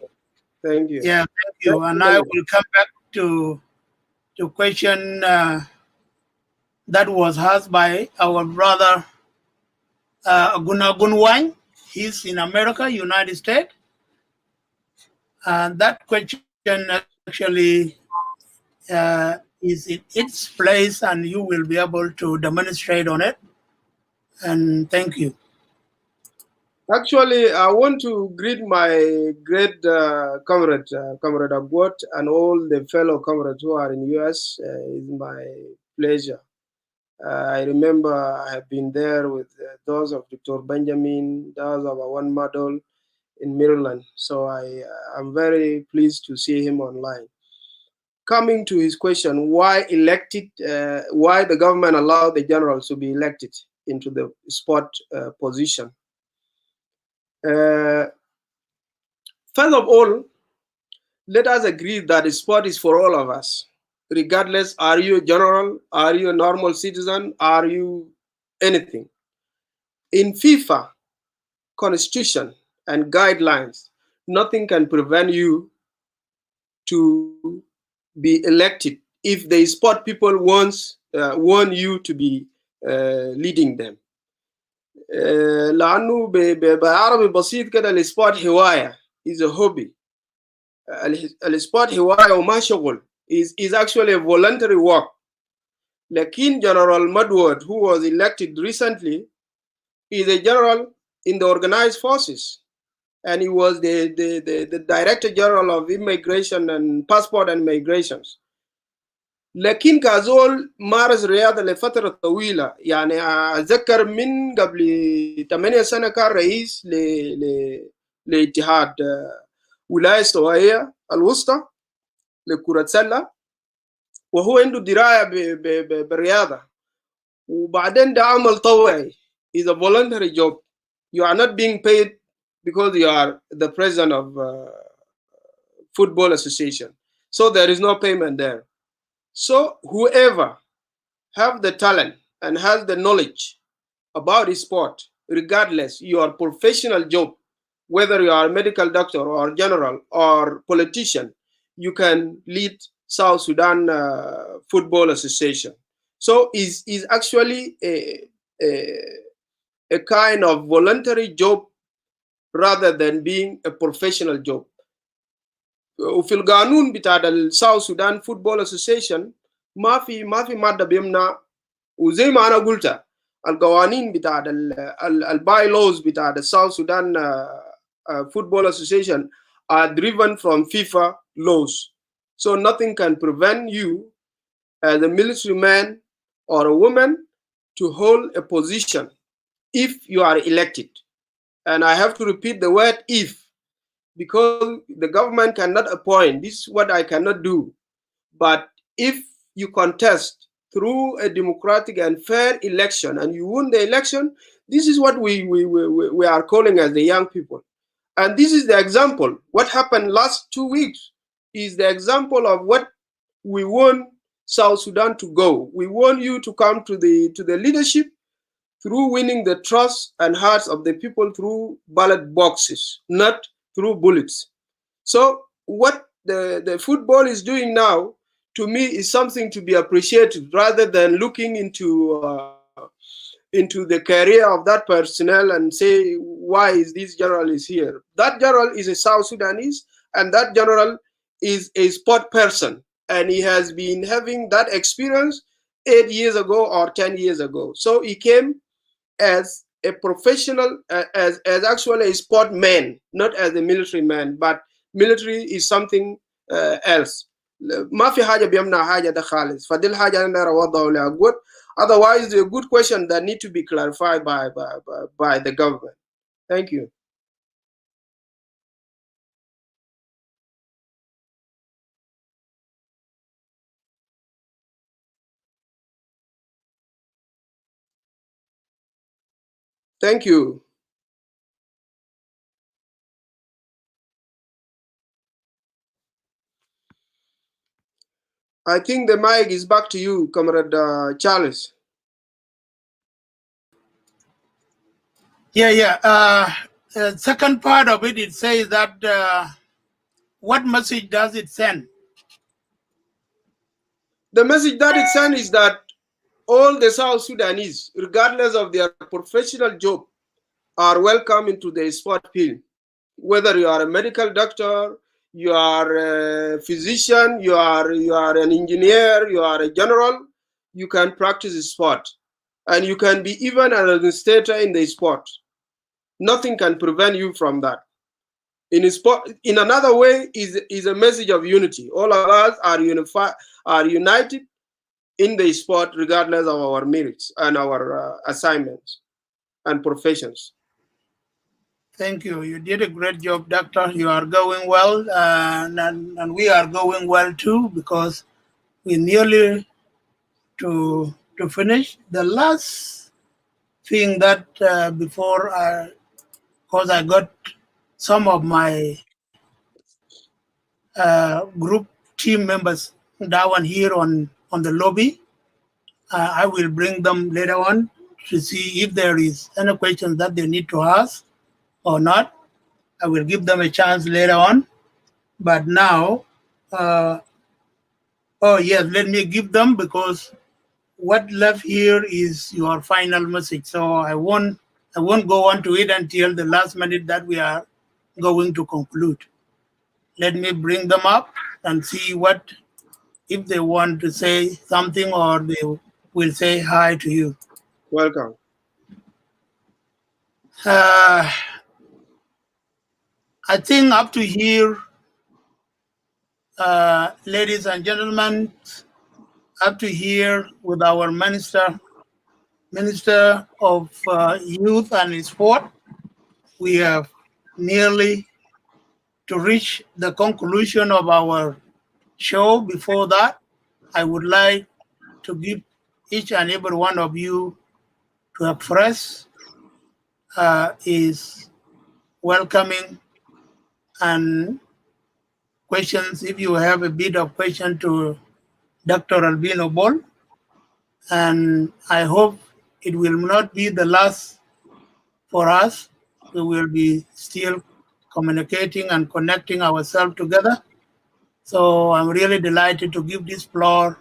Thank you. Yeah, thank you. And I will come back to question that was asked by our brother Gunwang. He's in America, United States. And that question actually is in its place, and you will be able to demonstrate on it. And thank you. Actually, I want to greet my great comrade, Comrade Buöth, and all the fellow comrades who are in US. It's my pleasure. I remember I have been there with those of Dr. Benjamin, those of one model in Maryland. So I'm very pleased to see him online. Coming to his question, why the government allowed the generals to be elected into the sport position? First of all, let us agree that sport is for all of us. Regardless, are you a general, are you a normal citizen, are you anything? In FIFA constitution and guidelines, nothing can prevent you to be elected if the sport people want you to be leading them. لأنه بعربي بسيط كده السبورت هواية is a hobby. السبورت هواية وما شغل is actually a voluntary work. لكن General Madward, who was elected recently, is a general in the organized forces, and he was the Director General of Immigration and Passport and Migrations. لكن كازول مارس رياضة لفترة طويلة، يعني أتذكر من قبل 8 سنة كان رئيس لاتحاد ولاية السواحلية الوسطى لكرة سلة، وهو عنده دراية بالرياضة. وبعدين ده عمل طوعي، is a voluntary job. You are not being paid because you are the president of football association, so there is no payment there. So whoever have the talent and has the knowledge about his sport, regardless your professional job, whether you are a medical doctor or general or politician, you can lead South Sudan Football Association. So is actually a kind of voluntary job rather than being a professional job. وفي القانون بتاع South Sudan Football Association ما في مادة بيمنع، وزي ما أنا قلت القوانين بتاع البايلوز بتاع South Sudan Football Association are driven from FIFA laws. So nothing can prevent you as a military man or a woman to hold a position if you are elected. And I have to repeat the word if, because the government cannot appoint. This is what I cannot do. But if you contest through a democratic and fair election and you win the election, this is what we are calling as the young people. And this is the example. What happened last 2 weeks is the example of what we want South Sudan to go. We want you to come to the leadership through winning the trust and hearts of the people through ballot boxes, not through bullets. So what the football is doing now, to me, is something to be appreciated rather than looking into the career of that personnel and say, why is this general is here? That general is a South Sudanese, and that general is a sport person, and he has been having that experience 8 years ago or 10 years ago. So he came as a professional, as actually a sport man, not as a military man, but military is something else. ما في حاجة بيمنع حاجة ده خالص. فدي الحاجة أنا داير أوضحه لأقول. Otherwise, the good question that need to be clarified by the government. Thank you. Thank you. I think the mic is back to you, Comrade Charles. Second part of it, it says that what message does it send? The message that it sends is that all the South Sudanese, regardless of their professional job, are welcome into the sport field. Whether you are a medical doctor, you are a physician, you are an engineer, you are a general, you can practice sport. And you can be even an administrator in the sport. Nothing can prevent you from that. In sport, in another way, is a message of unity. All of us are united in the sport, regardless of our merits and our assignments and professions. Thank you. You did a great job, Doctor. You are going well, and we are going well too, because we're nearly to finish. The last thing that before, because I got some of my group team members down here on the lobby. I will bring them later on to see if there is any questions that they need to ask or not. I will give them a chance later on. But now, oh yes, let me give them, because what left here is your final message. So I won't go on to it until the last minute that we are going to conclude. Let me bring them up and see if they want to say something, or they will say hi to you. Welcome. I think up to here, ladies and gentlemen, up to here with our Minister of Youth and Sport, we have nearly to reach the conclusion of our show. Before that, I would like to give each and every one of you to express is welcoming and questions. If you have a bit of question to Dr. Albino Bol, and I hope it will not be the last for us. We will be still communicating and connecting ourselves together. So I'm really delighted to give this floor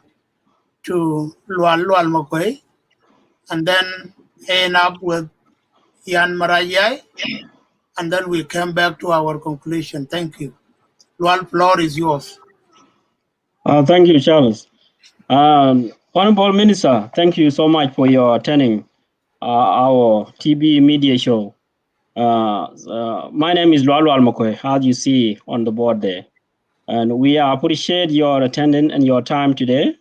to Lual Mokoe, and then end up with Yan Marayai, and then we come back to our conclusion. Thank you. Lual, floor is yours. Thank you, Charles. Honorable Minister, thank you so much for your attending our TB media show. My name is Lual Mokoe, as you see on the board there. And we appreciate your attendance and your time today.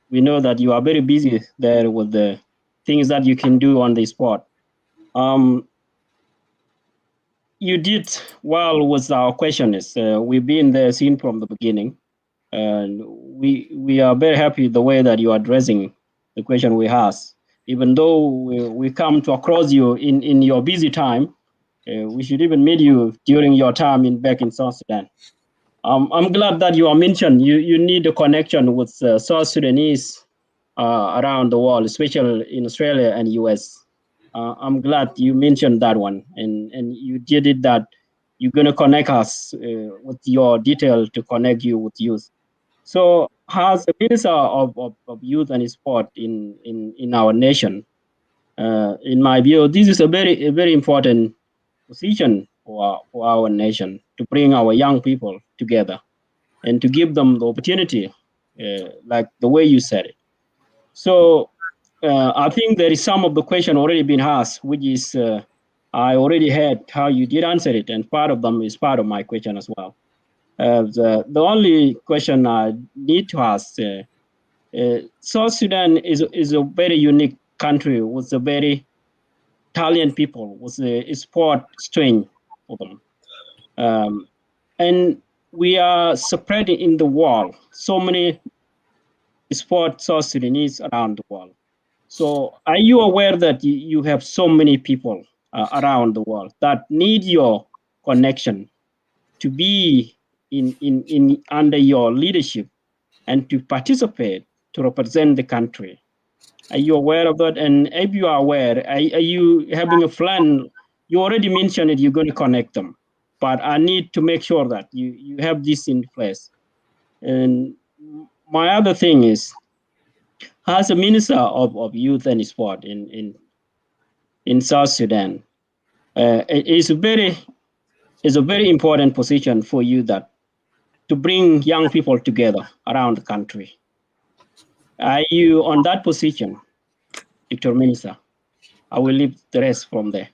We know that you are very busy there with the things that you can do on the spot. You did well with our questions. We've been there seen from the beginning. And we are very happy the way that you are addressing the question we asked. Even though we come to across you in your busy time, we should even meet you during your time back in South Sudan. I'm glad that you are mentioned. You need a connection with South Sudanese around the world, especially in Australia and US. I'm glad you mentioned that one, and you did it that you're going to connect us with your detail to connect you with youth. So, as the Minister of Youth and Sport in our nation, in my view, this is a very important position for our nation, to bring our young people together and to give them the opportunity, like the way you said it. So I think there is some of the question already been asked, which is I already heard how you did answer it, and part of them is part of my question as well. The only question I need to ask, South Sudan is a very unique country with a very talented people, with a sport strength for them. And we are spreading in the world, so many sport South Sudanese around the world. So are you aware that you have so many people around the world that need your connection to be in under your leadership and to participate, to represent the country? Are you aware of that? And if you are aware, are you having a plan? You already mentioned it, you're going to connect them, but I need to make sure that you have this in place. And my other thing is, as a Minister of Youth and Sport in South Sudan, it is a very important position for you, that to bring young people together around the country. Are you on that position, Dr. Minister? I will leave the rest from there.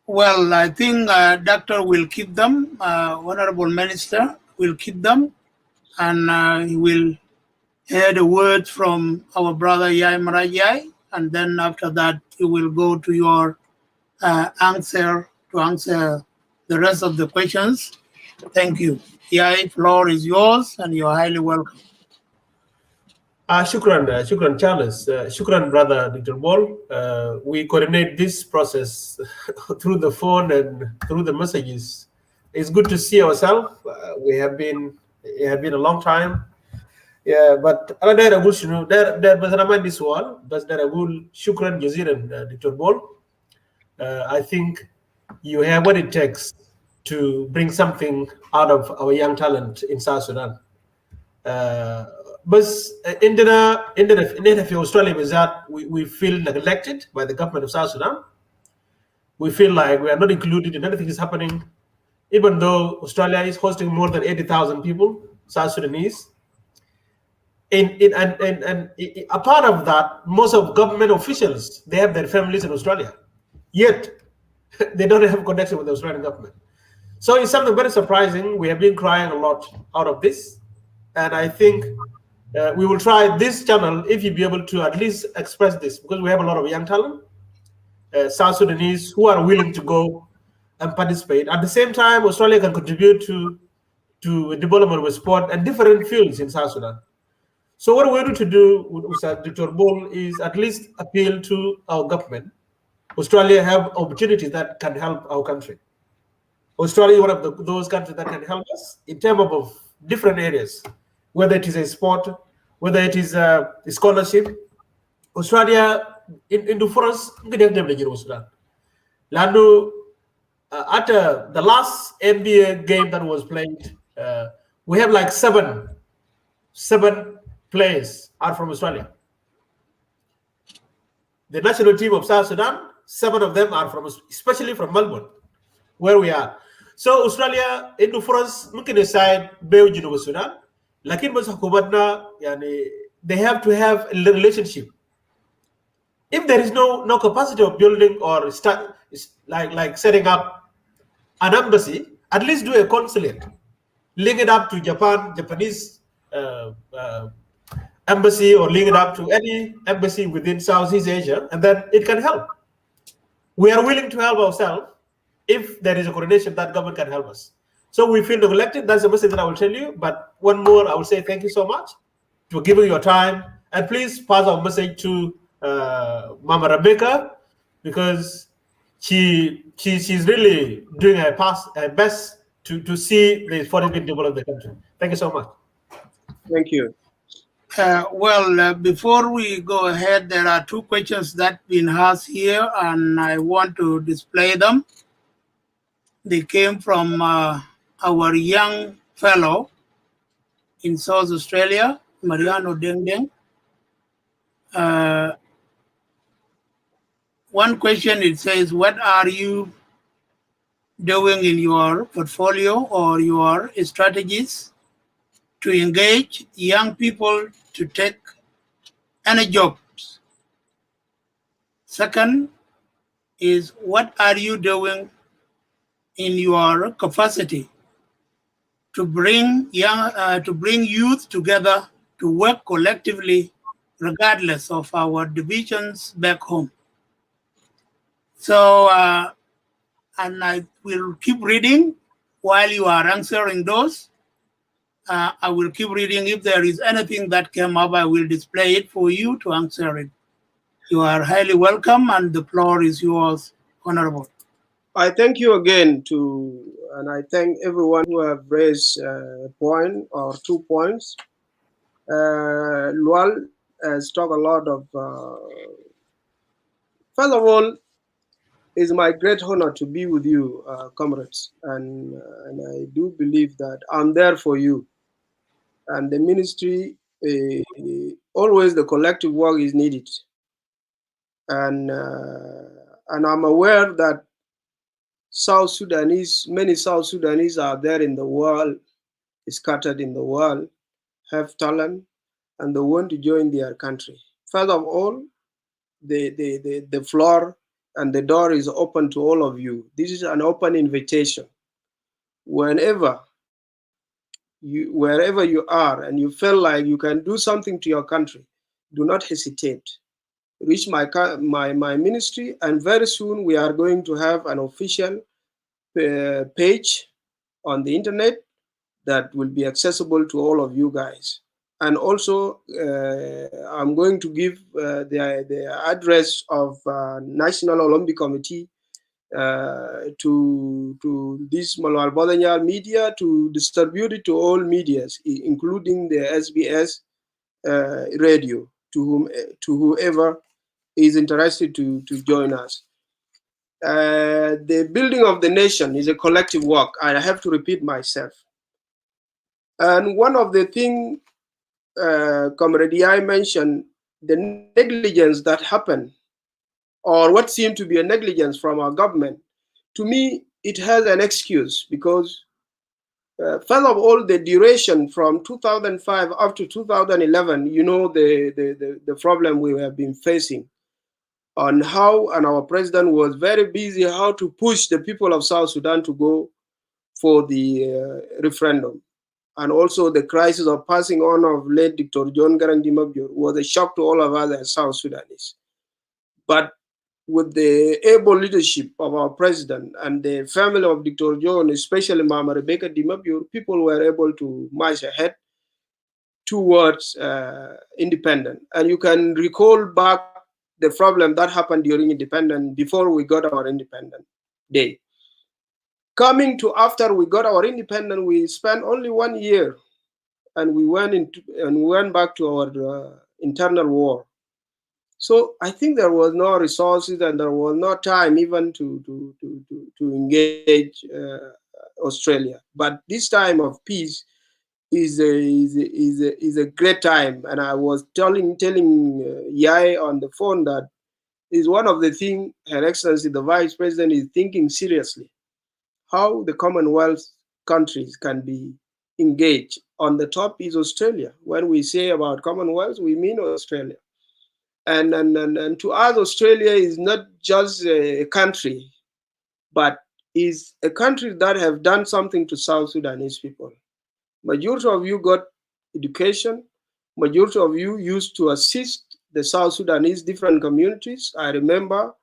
Well, I think Doctor will keep them, Honorable Minister will keep them, and he will hear the words from our brother Yai Marajai, and then after that, he will go to your answer the rest of the questions. Thank you. Yai, floor is yours, and you're highly welcome. Shukran, Charles. Shukran, brother Dr. Bol. We coordinate this process through the phone and through the messages. It's good to see ourselves. It has been a long time. Yeah, but there was a remind this one, but there will shukran jaziran, Dr. Bol. I think you have what it takes to bring something out of our young talent in South Sudan. But in Australia, we feel neglected by the government of South Sudan. We feel like we are not included in anything that's happening, even though Australia is hosting more than 80,000 people, South Sudanese. And a part of that, most of government officials, they have their families in Australia, yet they don't have connection with the Australian government. So it's something very surprising. We have been crying a lot out of this, and I think we will try this channel, if you be able to at least express this, because we have a lot of young talent, South Sudanese, who are willing to go and participate. At the same time, Australia can contribute to development with sport and different fields in South Sudan. So what we're going to do with Dr. Bol is at least appeal to our government. Australia have opportunities that can help our country. Australia is one of those countries that can help us in terms of different areas, whether it is a sport, whether it is a scholarship. Australia in the forest, after the last NBA game that was played, we have like seven players are from Australia. The national team of South Sudan, 7 of them are from, especially from Melbourne, where we are. So Australia in the forest, mungkin decide Beu Jinu Sudan. Lakin bas hukumatna, yani, they have to have a relationship. If there is no capacity of building or start like setting up an embassy, at least do a consulate, link it up to Japanese embassy, or link it up to any embassy within Southeast Asia, and then it can help. We are willing to help ourselves if there is a coordination that government can help us. So we feel neglected. That's the message that I will tell you. But one more, I will say thank you so much for giving your time, and please pass our message to Mama Rebecca, because she's really doing her best to see the foreign people of the country. Thank you so much. Thank you. Before we go ahead, there are 2 questions that have been asked here, and I want to display them. They came from our young fellow in South Australia, Mariano Deng. One question, it says, what are you doing in your portfolio or your strategies to engage young people to take any jobs? Second is, what are you doing in your capacity to bring youth together to work collectively, regardless of our divisions back home? So, and I will keep reading while you are answering those. I will keep reading. If there is anything that came up, I will display it for you to answer it. You are highly welcome, and the floor is yours, Honorable. I thank you again and I thank everyone who have raised a point or 2 points. Lual has talked a lot of, first of all, it's my great honor to be with you, comrades, and I do believe that I'm there for you. And the ministry, always the collective work is needed. And I'm aware that many South Sudanese are there in the world, scattered in the world, have talent, and they want to join their country. First of all, the floor and the door is open to all of you. This is an open invitation. Wherever you are and you feel like you can do something to your country, do not hesitate. Reach my ministry, and very soon we are going to have an official page on the internet that will be accessible to all of you guys. And also, I'm going to give the address of National Olympic Committee to this Malual Buöth Anyaar Media to distribute it to all medias, including the SBS radio, to whoever is interested to join us. The building of the nation is a collective work. I have to repeat myself. And one of the things Comrade Yai mentioned, the negligence that happened, or what seemed to be a negligence from our government, to me, it has an excuse because, first of all, the duration from 2005 up to 2011, you know, the problem we have been facing on how, and our president was very busy how to push the people of South Sudan to go for the referendum. And also the crisis of passing on of late Dr. John Garang Dimabjor was a shock to all of us as South Sudanese. But with the able leadership of our president and the family of Dr. John, especially Mama Rebecca Dimabjor, people were able to march ahead towards independence. And you can recall back the problem that happened during independence before we got our independence day. Coming to after we got our independence, we spent only 1 year, and we went back to our internal war. So I think there was no resources and there was no time even to engage Australia. But this time of peace is a great time, and I was telling Yai on the phone that is one of the things Her Excellency the Vice President is thinking seriously. How the Commonwealth countries can be engaged. On the top is Australia. When we say about Commonwealth, we mean Australia. And to us, Australia is not just a country, but is a country that have done something to South Sudanese people. Majority of you got education. Majority of you used to assist the South Sudanese different communities. I remember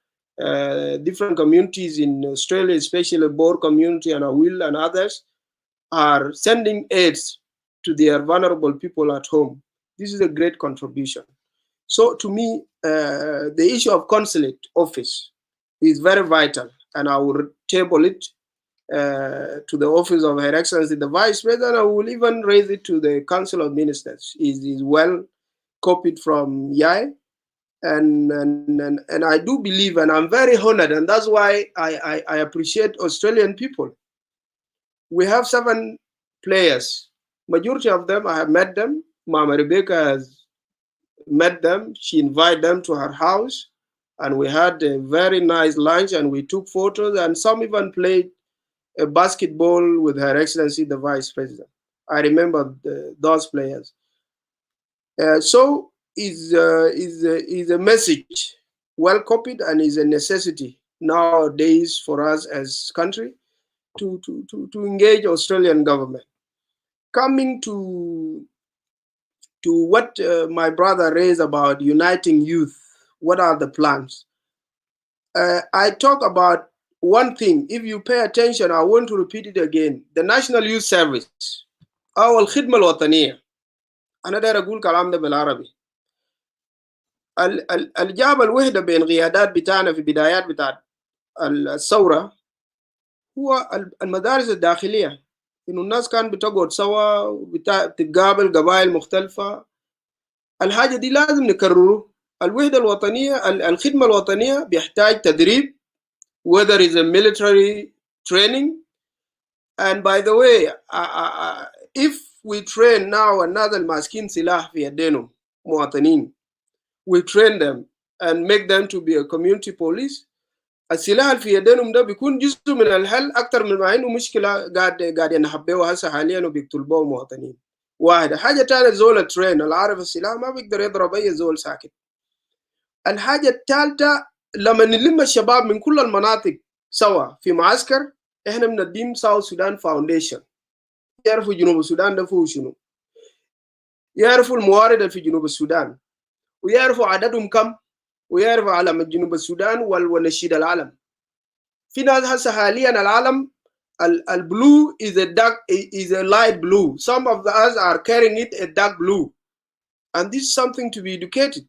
different communities in Australia, especially Boer community and Awil and others, are sending aids to their vulnerable people at home. This is a great contribution. So to me, the issue of consulate office is very vital, and I will table it to the office of Her Excellency the Vice President. I will even raise it to the Council of Ministers. It is well copied from Yai. And I do believe, and I'm very honored, and that's why I appreciate Australian people. We have 7 players. Majority of them, I have met them. Mama Rebecca has met them. She invited them to her house, and we had a very nice lunch, and we took photos, and some even played a basketball with Her Excellency, the Vice President. I remember those players. So is a message well copied, and is a necessity nowadays for us as country to engage Australian government. Coming to what my brother raised about uniting youth, what are the plans? I talk about one thing. If you pay attention, I want to repeat it again. The National Youth Service أو الخدمة الوطنية. أنا داير أقول كلام ده بالعربي. الجاب الوحدة بين قيادات بتاعنا في بدايات بتاعت الثورة هو المدارس الداخلية. إنه الناس كان بتقعد سوا تتقابل قبائل مختلفة. الحاجة دي لازم نكرره. الوحدة الوطنية الخدمة الوطنية بيحتاج تدريب, whether it's a military training. And by the way, if we train now another maskin silah في يدينهم مواطنين, we train them and make them to be a community police, السلاح اللي في يدينهم ده بيكون جزء من الحل أكتر من ما إنه مشكلة قاعد ينحبوها هسه حاليا وبيقتل بهم مواطنين. واحدة حاجة تانية, زول الترين اللي عارف السلاح ما بيقدر يضرب أي زول ساكت. الحاجة الثالثة, لما نلم الشباب من كل المناطق سوا في معسكر, إحنا بنديم South Sudan Foundation. يعرفوا جنوب السودان ده فيه شنو, يعرفوا الموارد في جنوب السودان, ويعرفوا عددهم كم, ويعرفوا علم جنوب السودان ونشيد العالم. في ناس هسه حاليا العالم البلو is a light blue. Some of us are carrying it a dark blue, and this is something to be educated.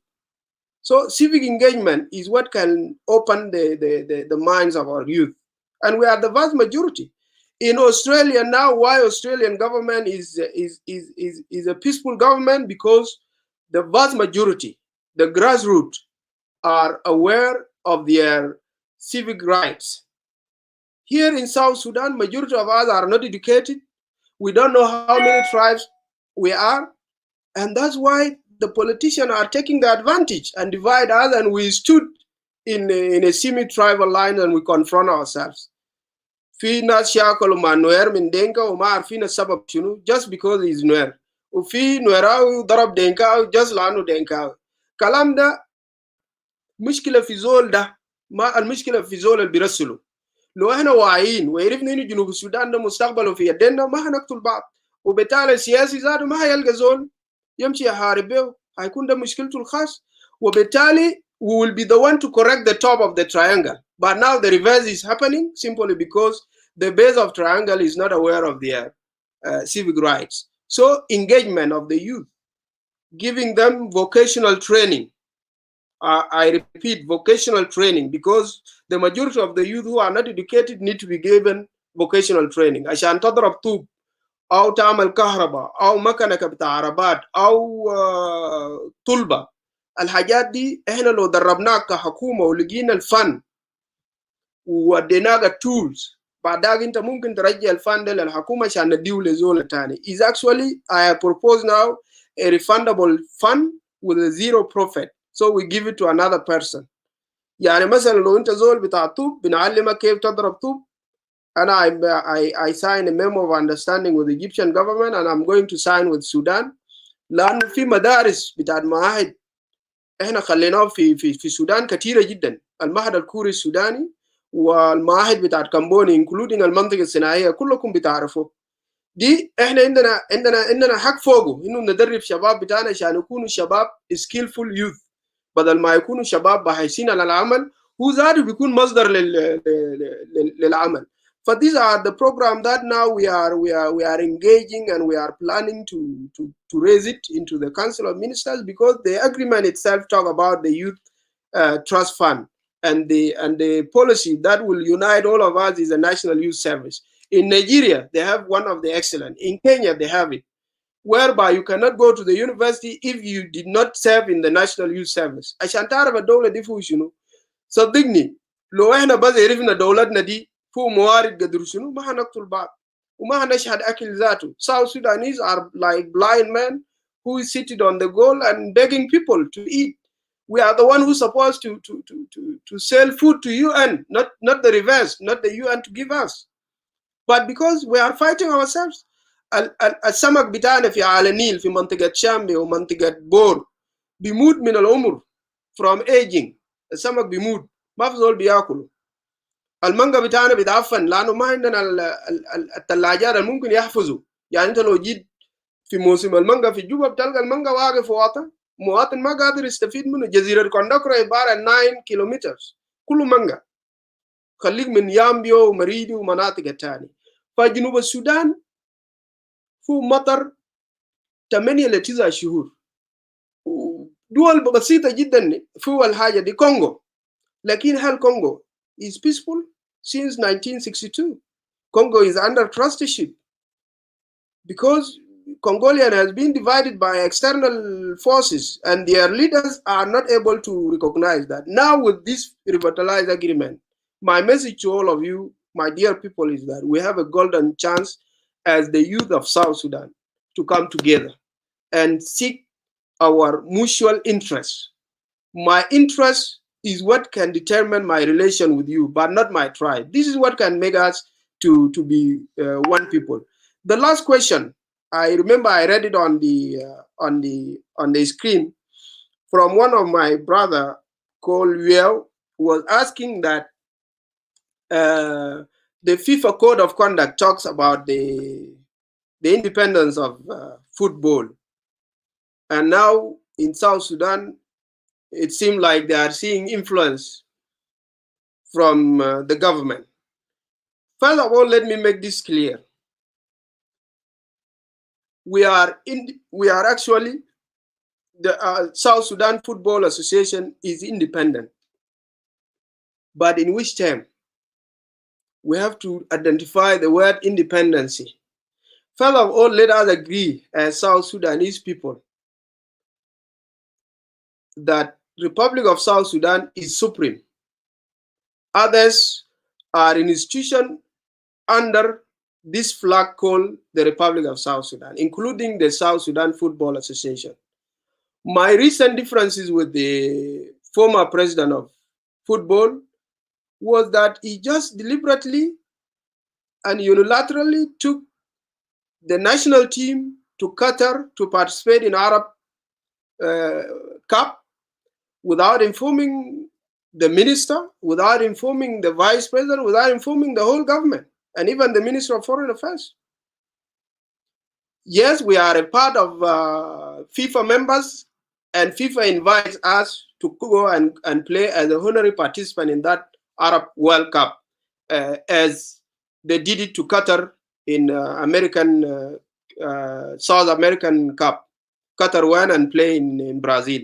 So civic engagement is what can open the minds of our youth, and we are the vast majority. In Australia now, why Australian government is a peaceful government? Because the vast majority, the grassroots, are aware of their civic rights. Here in South Sudan, majority of us are not educated. We don't know how many tribes we are, and that's why the politicians are taking the advantage and divide us, and we stood in a semi-tribal line and we confront ourselves. في ناس شاكلوا مع نوير من دينكا وما عارفين السبب شنو, just because he's نوير, وفي نويراوي ضرب دينكاوي just لأنه دينكاوي. كلام ده مشكلة في زول ده, ما المشكلة في زول اللي بيرسله. لو احنا واعيين وعرفنا ان جنوب السودان ده مستقبله في يدنا, ما هنقتل بعض, وبالتالي السياسي ذاته ما هيلقى زول يمشي يحارب به, هيكون ده مشكلته الخاص. وبالتالي we will be the one to correct the top of the triangle. But now the reverse is happening simply because the base of triangle is not aware of their civic rights. So engagement of the youth, giving them vocational training. I repeat, vocational training, because the majority of the youth who are not educated need to be given vocational training. عشان تضرب طوب أو تعمل كهرباء أو مكنك بتاع عربات أو طلبة. الحاجات دي إحنا لو دربناك كحكومة ولقينا الفن ووديناك tools, بعداك أنت ممكن ترجع الفن ده للحكومة عشان نديه لزول تاني. Is actually I propose now a refundable fund with a zero profit. So we give it to another person. يعني مثلا لو انت زول بتاع طوب بنعلمك كيف تضرب طوب. I sign a memo of understanding with the Egyptian government, and I'm going to sign with Sudan. لأن في مدارس بتاعت معاهد احنا خليناه في السودان كثيرة جدا. المعهد الكوري السوداني والمعاهد بتاعت كامبوني including المنطقة الصناعية كلكم بتعرفوا. دي احنا عندنا حق فوقه انه ندرب شباب بتاعنا عشان يكونوا شباب skillful youth, بدل ما يكونوا شباب باحثين على العمل هو ذاته بيكون مصدر للعمل. So these are the program that now we are engaging, and we are planning to raise it into the Council of Ministers, because the agreement itself talk about the youth trust fund, and the policy that will unite all of us is a national youth service. In Nigeria, they have one of the excellent. In Kenya, they have it, whereby you cannot go to the university if you did not serve in the national youth service. عشان تعرف الدولة دي فيه شنو. صدقني لو احنا بس عرفنا دولتنا دي فيه موارد قدر شنو ما هنقتل بعض. South Sudanese are like blind men who is seated on the goal and begging people to eat. We are the one who's supposed to sell food to UN, not the reverse, not the UN to give us. But because we are fighting ourselves, السمك بتاعنا في على النيل في منطقة شامبي ومنطقة بور بيموت من العمر from aging. السمك بيموت ما في زول بياكله. المانجا بتاعنا بيتعفن لانه ما عندنا الثلاجات اللي ممكن يحفظوا. يعني انت لو جيت في موسم المانجا في جوبا بتلقى المانجا واقف مواطن ما قادر يستفيد منه. جزيره كونداكرا عباره عن 9 كيلومتر كله مانجا، خليك من يامبيو ومريدي ومناطق الثانيه. فجنوب السودان فيه مطر 8 ل 9 شهور. دول بسيطه جدا فيه الحاجه دي. كونغو، لكن هل كونغو is peaceful? Since 1962, Congo is under trusteeship because Congolian has been divided by external forces and their leaders are not able to recognize that. Now with this revitalized agreement, my message to all of you, my dear people, is that we have a golden chance as the youth of South Sudan to come together and seek our mutual interests. My interest is what can determine my relation with you, but not my tribe. This is what can make us to be one people. The last question, I remember I read it on the screen from one of my brother called Liu, was asking that the FIFA Code of Conduct talks about the independence of football, and now in South Sudan, it seems like they are seeing influence from the government. First of all, let me make this clear. We are actually, the South Sudan Football Association is independent. But in which term? We have to identify the word independency. First of all, let us agree as South Sudanese people that Republic of South Sudan is supreme. Others are an institution under this flag called the Republic of South Sudan, including the South Sudan Football Association. My recent differences with the former president of football was that he just deliberately and unilaterally took the national team to Qatar to participate in Arab Cup without informing the minister, without informing the vice president, without informing the whole government, and even the Minister of Foreign Affairs. Yes, we are a part of FIFA members, and FIFA invites us to go and play as a honorary participant in that Arab World Cup, as they did it to Qatar in South American Cup. Qatar won and played in Brazil.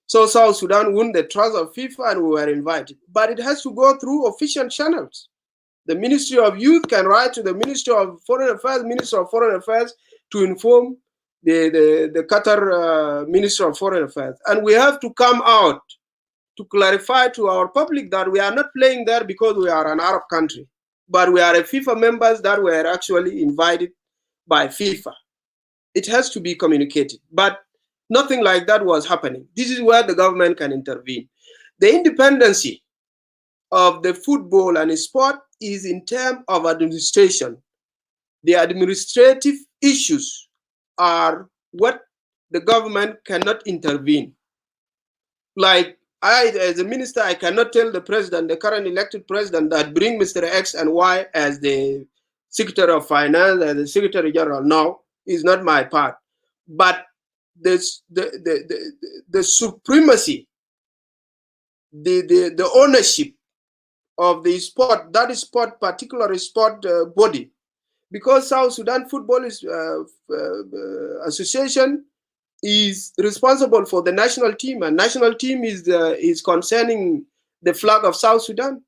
So South Sudan won the trust of FIFA and we were invited. But it has to go through official channels. The Ministry of Youth can write to the Ministry of Foreign Affairs, Minister of Foreign Affairs, to inform the Qatar Minister of Foreign Affairs. And we have to come out to clarify to our public that we are not playing there because we are an Arab country, but we are a FIFA members that were actually invited by FIFA. It has to be communicated, but nothing like that was happening. This is where the government can intervene. The independency of the football and sport is in terms of administration. The administrative issues are what the government cannot intervene. Like I, as a minister, I cannot tell the president, the current elected president, that bring Mr. X and Y as the Secretary of Finance, as the Secretary General. No, is not my part. But the supremacy, the ownership of the sport, that is sport, particular sport body, because South Sudan Football Association is responsible for the national team, and national team is concerning the flag of South Sudan,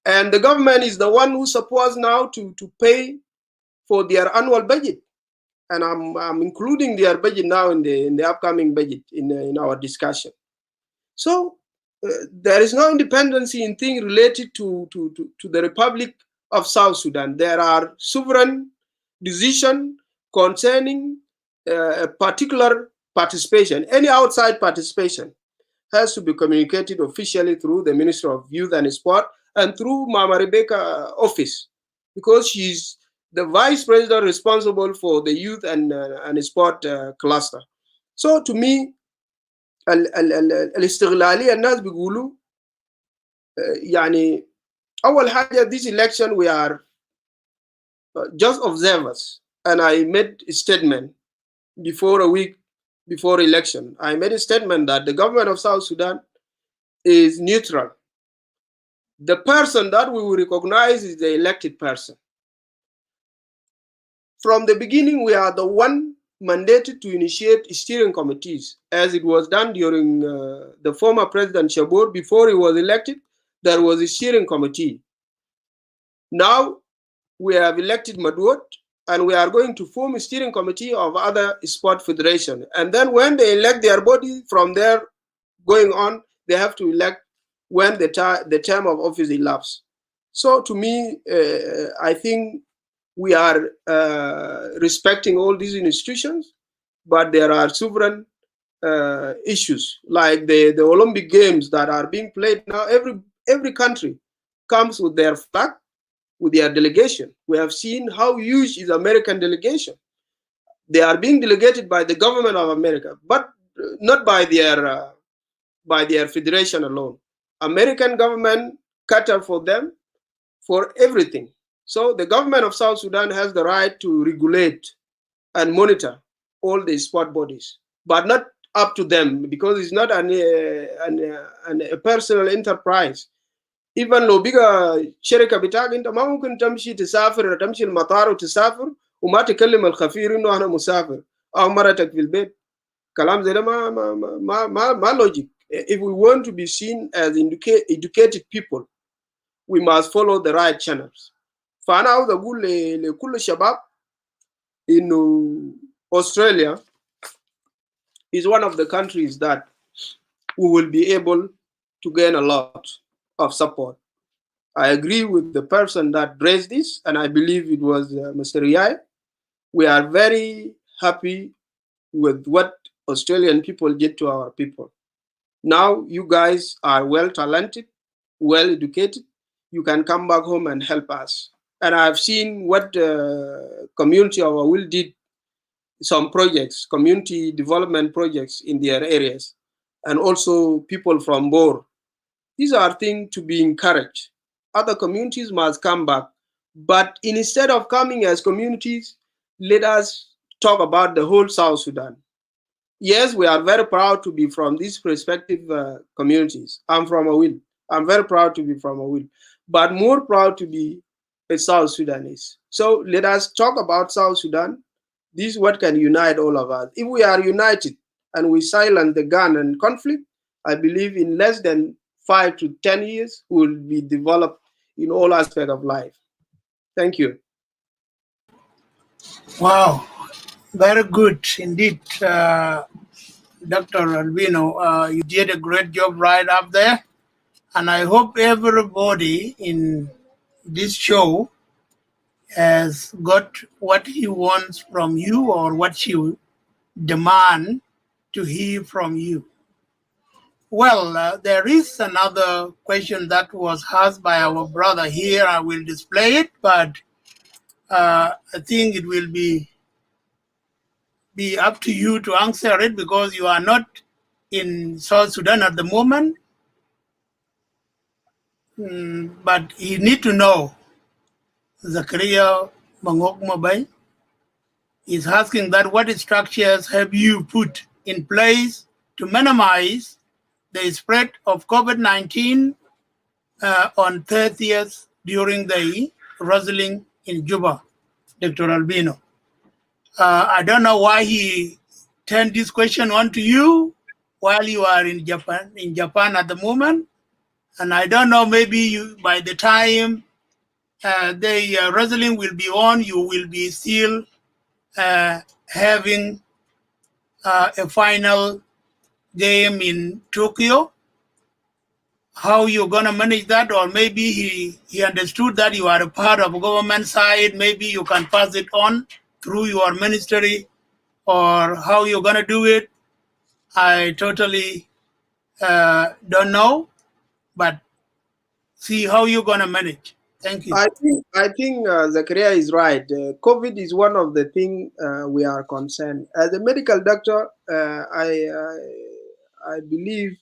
and the government is the one who's supposed now to pay for their annual budget, and I'm including their budget now in the upcoming budget in our discussion. So there is no independency in things related to the Republic of South Sudan. There are sovereign decision concerning a particular participation, any outside participation, has to be communicated officially through the Minister of Youth and Sport and through Mama Rebecca office, because she's the Vice President responsible for the youth and sport cluster. So to me, الاستغلالية الناس بيقولوا يعني أول حاجة this election we are just observers, and I made a statement before a week before election. I made a statement that the government of South Sudan is neutral. The person that we will recognize is the elected person. From the beginning, we are the one mandated to initiate steering committees, as it was done during the former President Shabur. Before he was elected, there was a steering committee. Now we have elected Maduot, and we are going to form a steering committee of other sport federation. And then when they elect their body, from there going on, they have to elect when the term of office elapses. So to me, I think we are respecting all these institutions, but there are sovereign issues like the Olympic Games that are being played now. Every country comes with their flag, with their delegation. We have seen how huge is American delegation. They are being delegated by the government of America, but not by their federation alone. American government cater for them for everything. So the government of South Sudan has the right to regulate and monitor all the sport bodies, but not up to them, because it's not a personal enterprise. Even لو بقى شركة بتاعك انت ما ممكن تمشي تسافر، تمشي المطار وتسافر وما تكلم الخفير انه انا مسافر او مرتك في البيت. كلام زي ده ما logic. If we want to be seen as educated people, we must follow the right channels. فانا عاوز اقول لكل الشباب انه Australia is one of the countries that we will be able to gain a lot of support. I agree with the person that raised this, and I believe it was Mr. Yai. We are very happy with what Australian people did to our people. Now you guys are well talented, well educated. You can come back home and help us. And I've seen what the community of Awil did, some projects, community development projects in their areas, and also people from Bor. These are things to be encouraged. Other communities must come back. But instead of coming as communities, let us talk about the whole South Sudan. Yes, we are very proud to be from these respective communities. I'm from Awil. I'm very proud to be from Awil, but more proud to be a South Sudanese. So let us talk about South Sudan. This is what can unite all of us. If we are united and we silence the gun and conflict, I believe in less than 5 to 10 years, we will be developed in all aspects of life. Thank you. Wow, very good indeed, Dr. Albino. You did a great job right up there. And I hope everybody in this show has got what he wants from you or what you demand to hear from you. Well, there is another question that was asked by our brother here. I will display it, but I think it will be up to you to answer it because you are not in South Sudan at the moment. But you need to know, Zakaria Mangok Mobay is asking that what structures have you put in place to minimize the spread of COVID-19 on 30th during the wrestling in Juba, Dr. Albino. I don't know why he turned this question on to you while you are in Japan at the moment. And I don't know, maybe you, by the time the wrestling will be on, you will be still having a final game in Tokyo. how you're going to manage that, or maybe he understood that you are a part of government side, maybe you can pass it on through your ministry, or how you're going to do it. I totally don't know, but see how you're going to manage. Thank you. I think Zakaria is right. COVID is one of the things we are concerned. As a medical doctor, I believe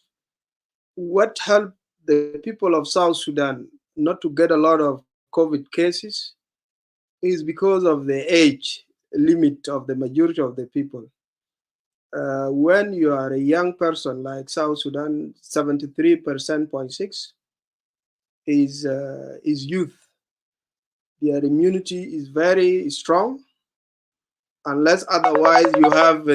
what helped the people of South Sudan not to get a lot of COVID cases is because of the age limit of the majority of the people. When you are a young person like South Sudan, 73.6% is youth. Their immunity is very strong, unless otherwise you have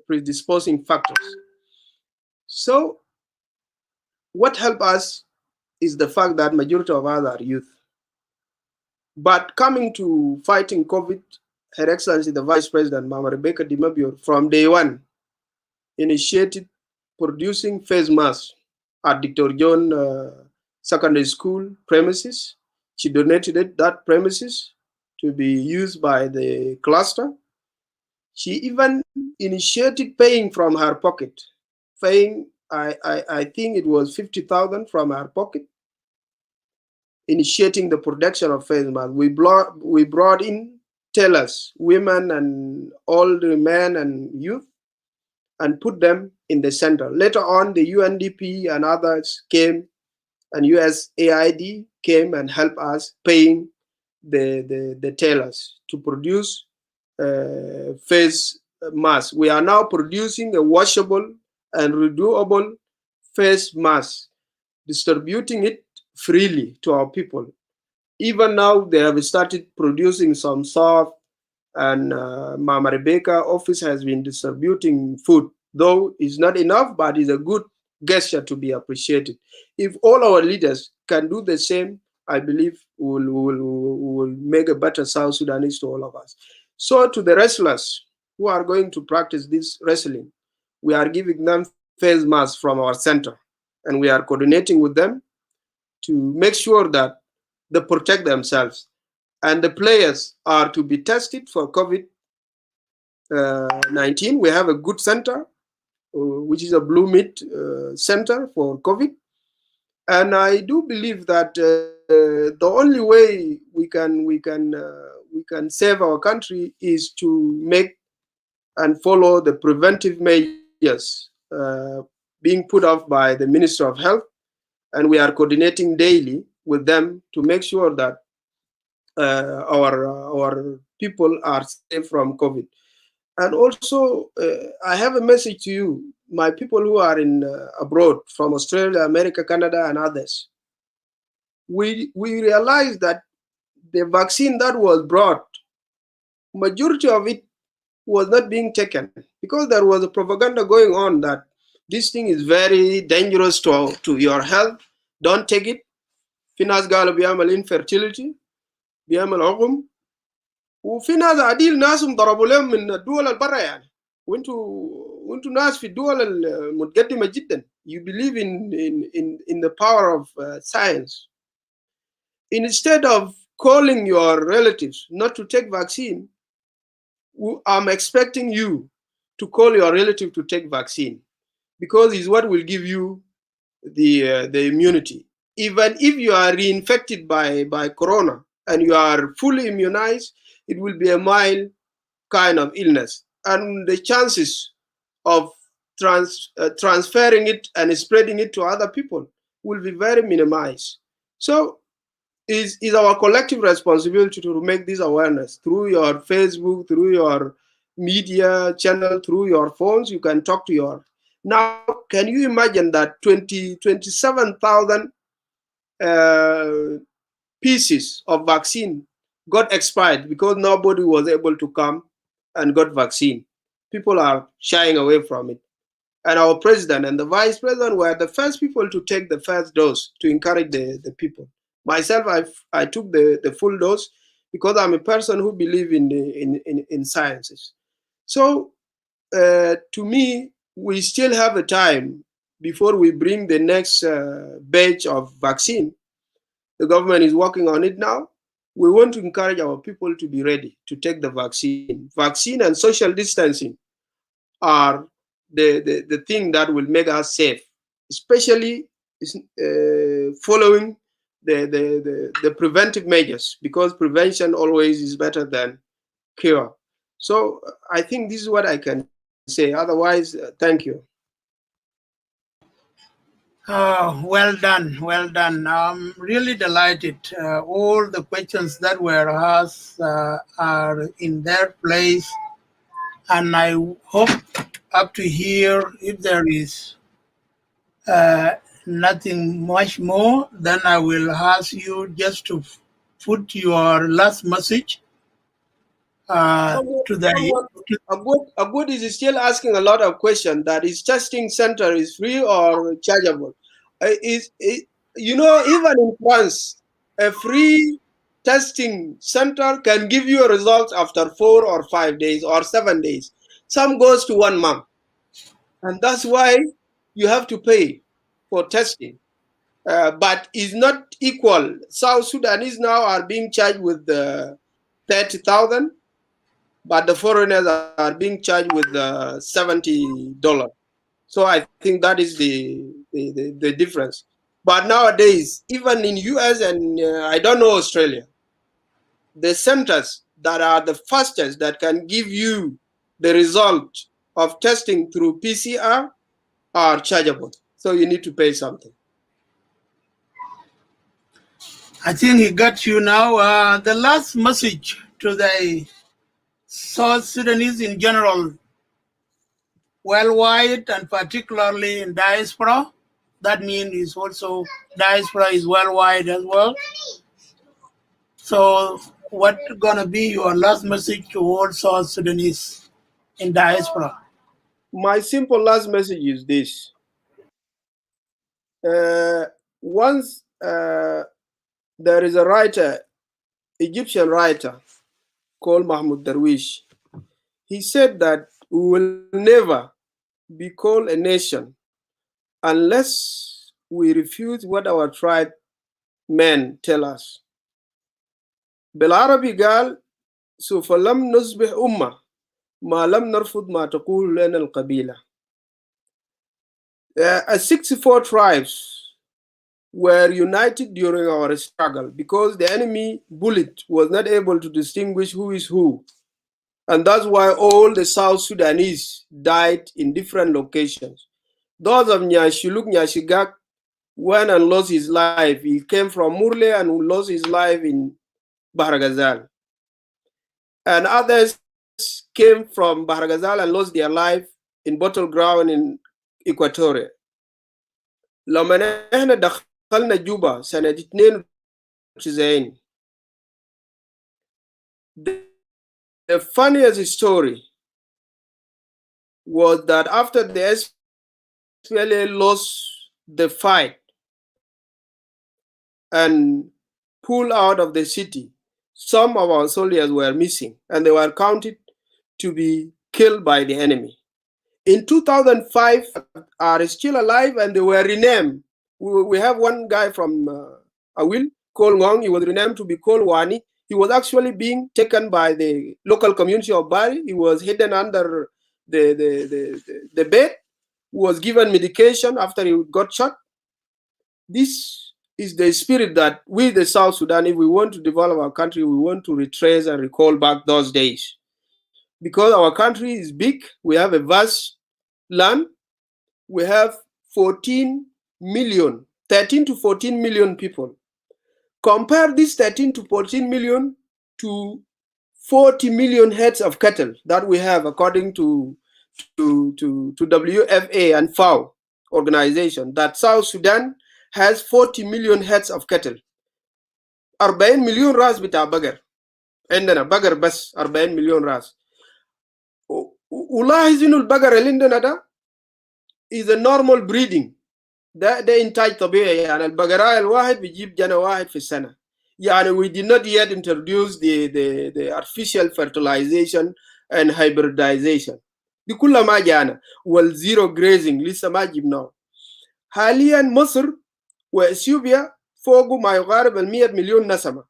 predisposing factors. So what helps us is the fact that majority of us are youth. But coming to fighting COVID, Her Excellency the Vice President, Mama Rebecca Dimabio, from day one, initiated producing face masks at Dr. John Secondary School premises. She donated that premises to be used by the cluster. She even initiated paying from her pocket, paying, I think it was 50,000 from her pocket, initiating the production of face masks. We brought in tailors, women and older men and youth, and put them in the center. Later on, the UNDP and others came, and USAID came and helped us paying the tailors to produce face masks. We are now producing a washable and renewable face mask, distributing it freely to our people. Even now, they have started producing some soft, and Mama Rebecca office has been distributing food, though it's not enough, but it's a good gesture to be appreciated. If all our leaders can do the same, I believe we will make a better South Sudanese to all of us. So to the wrestlers who are going to practice this wrestling, we are giving them face masks from our center, and we are coordinating with them to make sure that they protect themselves. And the players are to be tested for COVID-19. We have a good center, which is a Blue Meat center for COVID. And I do believe that the only way we can save our country is to make and follow the preventive measures being put up by the Minister of Health, and we are coordinating daily with them to make sure that our people are safe from COVID. And also, I have a message to you, my people who are in abroad, from Australia, America, Canada, and others. We realized that the vaccine that was brought, majority of it was not being taken because there was a propaganda going on that this thing is very dangerous to your health. Don't take it. في ناس قالوا بيعمل infertility، بيعمل عقم، وفي ناس عديل ناسهم ضربوا لهم من الدول البرة يعني، وانتوا ناس في الدول المتقدمة جدا. You believe in the power of science. Instead of calling your relatives not to take vaccine, I'm expecting you to call your relative to take vaccine, because it's what will give you the immunity. Even if you are reinfected by corona and you are fully immunized, it will be a mild kind of illness, and the chances of transferring it and spreading it to other people will be very minimized. So is our collective responsibility to make this awareness through your Facebook, through your media channel, through your phones. You can talk to your. Now, can you imagine that 27,000 pieces of vaccine got expired because nobody was able to come and got vaccine? People are shying away from it. And our president and the vice president were the first people to take the first dose to encourage the people. Myself, I took the full dose because I'm a person who believes in sciences. So to me, we still have a time before we bring the next batch of vaccine. The government is working on it now. We want to encourage our people to be ready to take the vaccine. Vaccine and social distancing are the thing that will make us safe, especially following the preventive measures, because prevention always is better than cure. So I think this is what I can say. Otherwise, thank you. Well done, well done. I'm really delighted. All the questions that were asked are in their place, and I hope up to here, if there is nothing much more, then I will ask you just to put your last message to the... Agud is still asking a lot of questions. That his testing center is free or chargeable. You know, even in France, a free testing center can give you a result after 4 or 5 days or 7 days. Some goes to 1 month. And that's why you have to pay for testing. But it's not equal. South Sudanese now are being charged with 30,000. But the foreigners are being charged with $70. So I think that is the difference. But nowadays, even in US and I don't know Australia, the centers that are the fastest that can give you the result of testing through PCR are chargeable. So you need to pay something. I think he got you now. The last message to the South Sudanese in general, worldwide and particularly in diaspora. That means also diaspora is worldwide as well. So what gonna be your last message to all South Sudanese in diaspora? My simple last message is this. Once there is a writer, Egyptian writer called Mahmoud Darwish. He said that we will never be called a nation unless we refuse what our tribe men tell us. بالعربي قال سوف لم نصبح أمة ما لم نرفض ما تقول لنا القبيلة. 64 tribes were united during our struggle because the enemy bullet was not able to distinguish who is who. And that's why all the South Sudanese died in different locations. Those of Nyashiluk Nyashigak went and lost his life. He came from Murle and lost his life in Baharagazal. And others came from Baharagazal and lost their life in Bottle Ground in Equatoria. لما احنا دخلنا جوبا سنة 92. The funniest story was that after the SPLA lost the fight and pulled out of the city, some of our soldiers were missing and they were counted to be killed by the enemy. In 2005, are still alive and they were renamed. We have one guy from Awil called Ngong. He was renamed to be called Wani. He was actually being taken by the local community of Bari. He was hidden under the bed. He was given medication after he got shot. This is the spirit that we, the South Sudan, if we want to develop our country, we want to retrace and recall back those days. Because our country is big, we have a vast land, we have 13 to 14 million people. Compare this 13 to 14 million to 40 million heads of cattle that we have according to WFA and FAO organization, that South Sudan has 40 million heads of cattle. 40 million ras bita bagar. عندنا بقر بس 40 مليون راس. ولاحظ انه البقر اللي عندنا ده is a normal breeding. ده انتاج طبيعي، يعني البقراء الواحد بيجيب جنة واحد في السنة. يعني we did not yet introduce the artificial fertilization and hybridization. دي كلها ما جانا والزيرو جريزنج لسه ما جبناه. حاليا مصر وإثيوبيا فوق ما يقارب 100 مليون نسمة.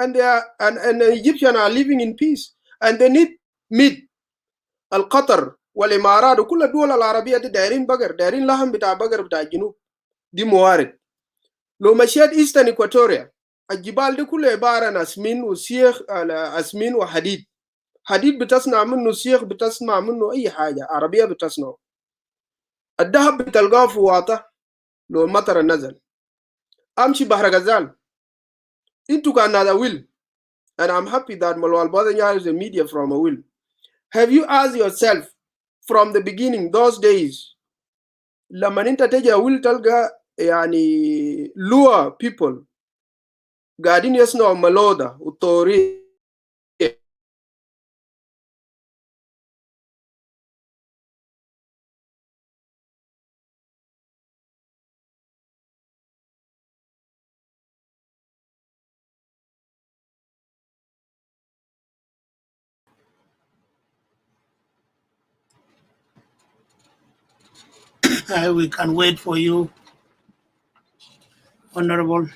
And the Egyptians are living in peace. And they need meat. القطر والإمارات وكل الدول العربية دي دايرين بقر، دايرين لحم بتاع بقر بتاع الجنوب. دي موارد. لو مشيت إيسترن إكواتوريا الجبال دي كلها عبارة عن أسمين وسيخ أسمين وحديد. حديد بتصنع منه سيخ، بتصنع منه أي حاجة عربية بتصنعه. الذهب بتلقاه في واطة لو المطر نزل. أمشي بحر غزال. Into another will, and I'm happy that Malual Buöth Anyaar is a media from a will. Have you asked yourself from the beginning, those days, لما انت تجي will تلقى يعني lure people قاعدين يصنعوا ملودة وطورية. We can wait for you, Honorable.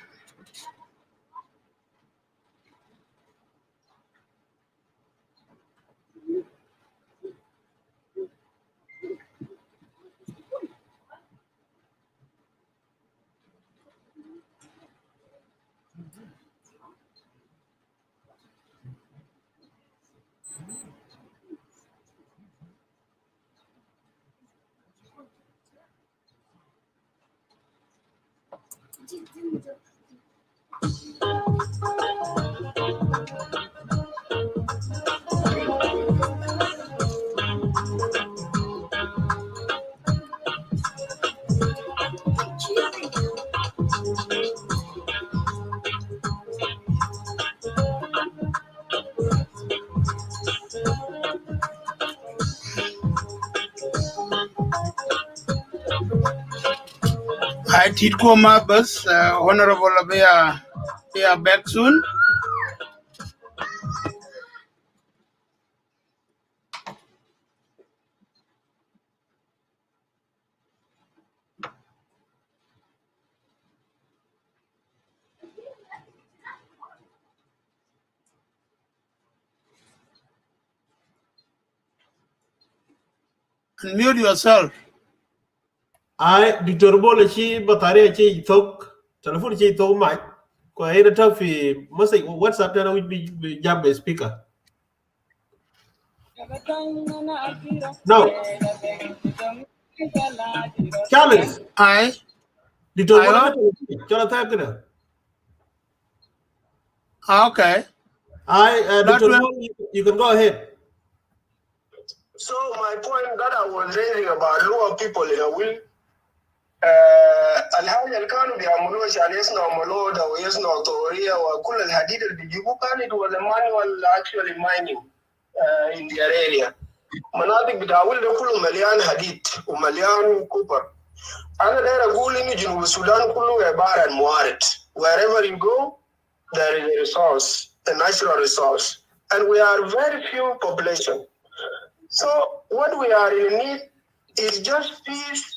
I did go my bus, Honorable Abia, they are back soon. Unmute yourself. I Dr. Bol chi batari chi talk telephone chi talk mic ko ay na talk fi message WhatsApp na will be jam speaker. Now Charles I Dr. Hello? Bol Okay. Dr. Bol, you can go ahead. So my point that I was raising about lower people in a will, الحاجة اللي كانوا بيعملوها عشان يصنعوا ملودة ويصنعوا طورية وكل الحديد اللي بيجيبوه كانت was a manual actually mining in their area. مناطق بتاع will ده كله مليان حديد ومليان كوبر. أنا داير أقول إنه جنوب السودان كله عبارة عن موارد. Wherever you go, there is a resource, a natural resource, and we are very few population. So what we are in need is just peace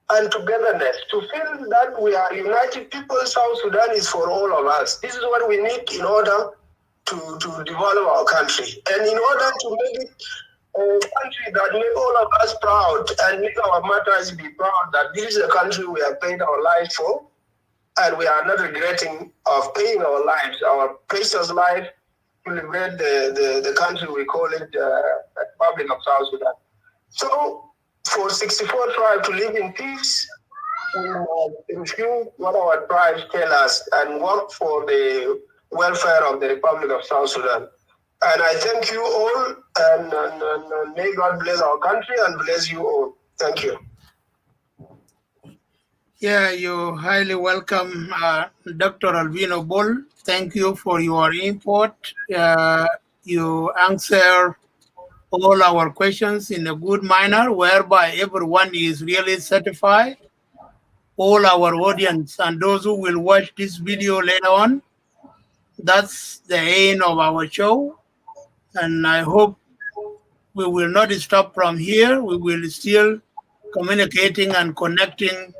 and togetherness, to feel that we are united people. South Sudan is for all of us. This is what we need in order to develop our country, and in order to make it a country that make all of us proud and make our mothers be proud that this is a country we have paid our lives for, and we are not regretting of paying our lives, our precious life, to liberate the country we call it Republic of South Sudan. So for 64 tribes to live in peace, we refuse what our tribes tell us and work for the welfare of the Republic of South Sudan. And I thank you all, and may God bless our country and bless you all. Thank you. Yeah, you're highly welcome, Dr. Albino Bol. Thank you for your input. You answer all our questions in a good manner, whereby everyone is really satisfied. All our audience and those who will watch this video later on, that's the aim of our show. And I hope we will not stop from here. We will still communicating and connecting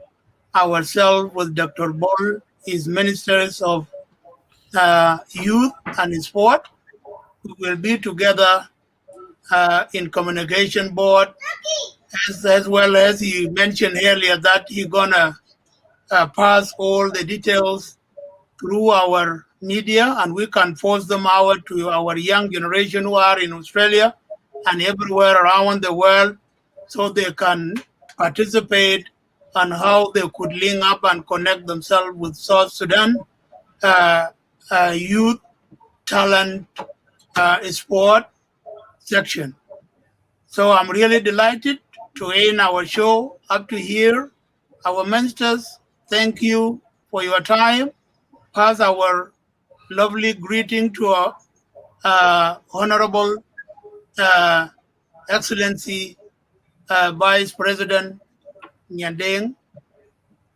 ourselves with Dr. Bol, his ministers of youth and sport. We will be together in communication board, as well as he mentioned earlier that he's gonna pass all the details through our media, and we can force them out to our young generation who are in Australia and everywhere around the world, so they can participate on how they could link up and connect themselves with South Sudan youth talent sport section. So I'm really delighted to end our show up to here. Our ministers, thank you for your time. Pass our lovely greeting to our Honorable Excellency Vice President Nyandeng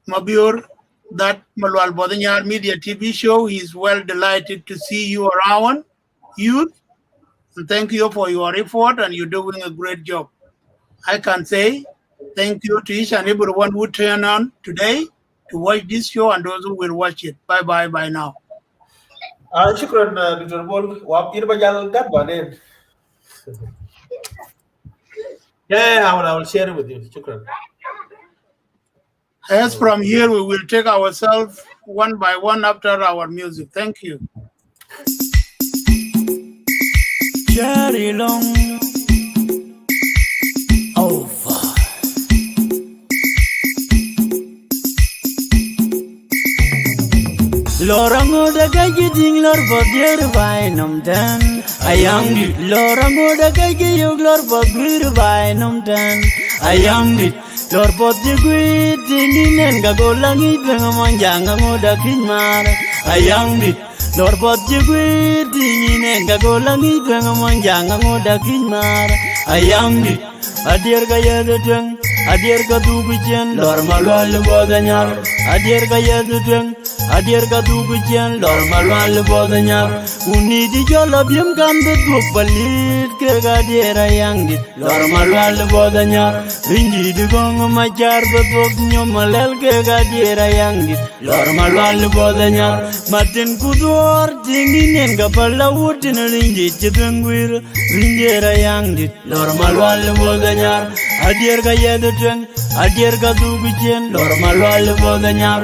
Mabior, that Malual Buöth Anyaar Media TV show. He's well delighted to see you around, youth. And thank you for your effort, and you're doing a great job. I can say thank you to each and everyone who turned on today to watch this show and those who will watch it. Bye-bye by now. Shukran, Dr. Bol. Yeah, I will share it with you. Shukran. As from here, we will take ourselves one by one after our music. Thank you. Cherry long over. Lorango da gaji ding lor bodir by num dan. Ayam dit lorango da gaji yog lor bodir by num dan. Ayam dit lor bodir gui dingin ga golangi pengamonjang ngoda kinmar. Ayam dit lor bodir gui dingin ga golangi pengamonjang ngoda kinmar. Ayam dit adir ga yedeng adir ga dugujen lor Malual Buöth Anyaar. Adir ga yedeng adir ka dugujen lor Malual Buöth Anyaar. Uni di jola biem kan beduk balit ke gadira yang dit lor Malual Buöth Anyaar. Rinji di gong majar beduk nyomalel ke gadira yang dit lor Malual Buöth Anyaar. Matin kudur dinginen ka palawutin rinji jibengwir rinjera yang dit lor Malual Buöth Anyaar. Adir ka yedeng adir ka dugujen lor Malual Buöth Anyaar.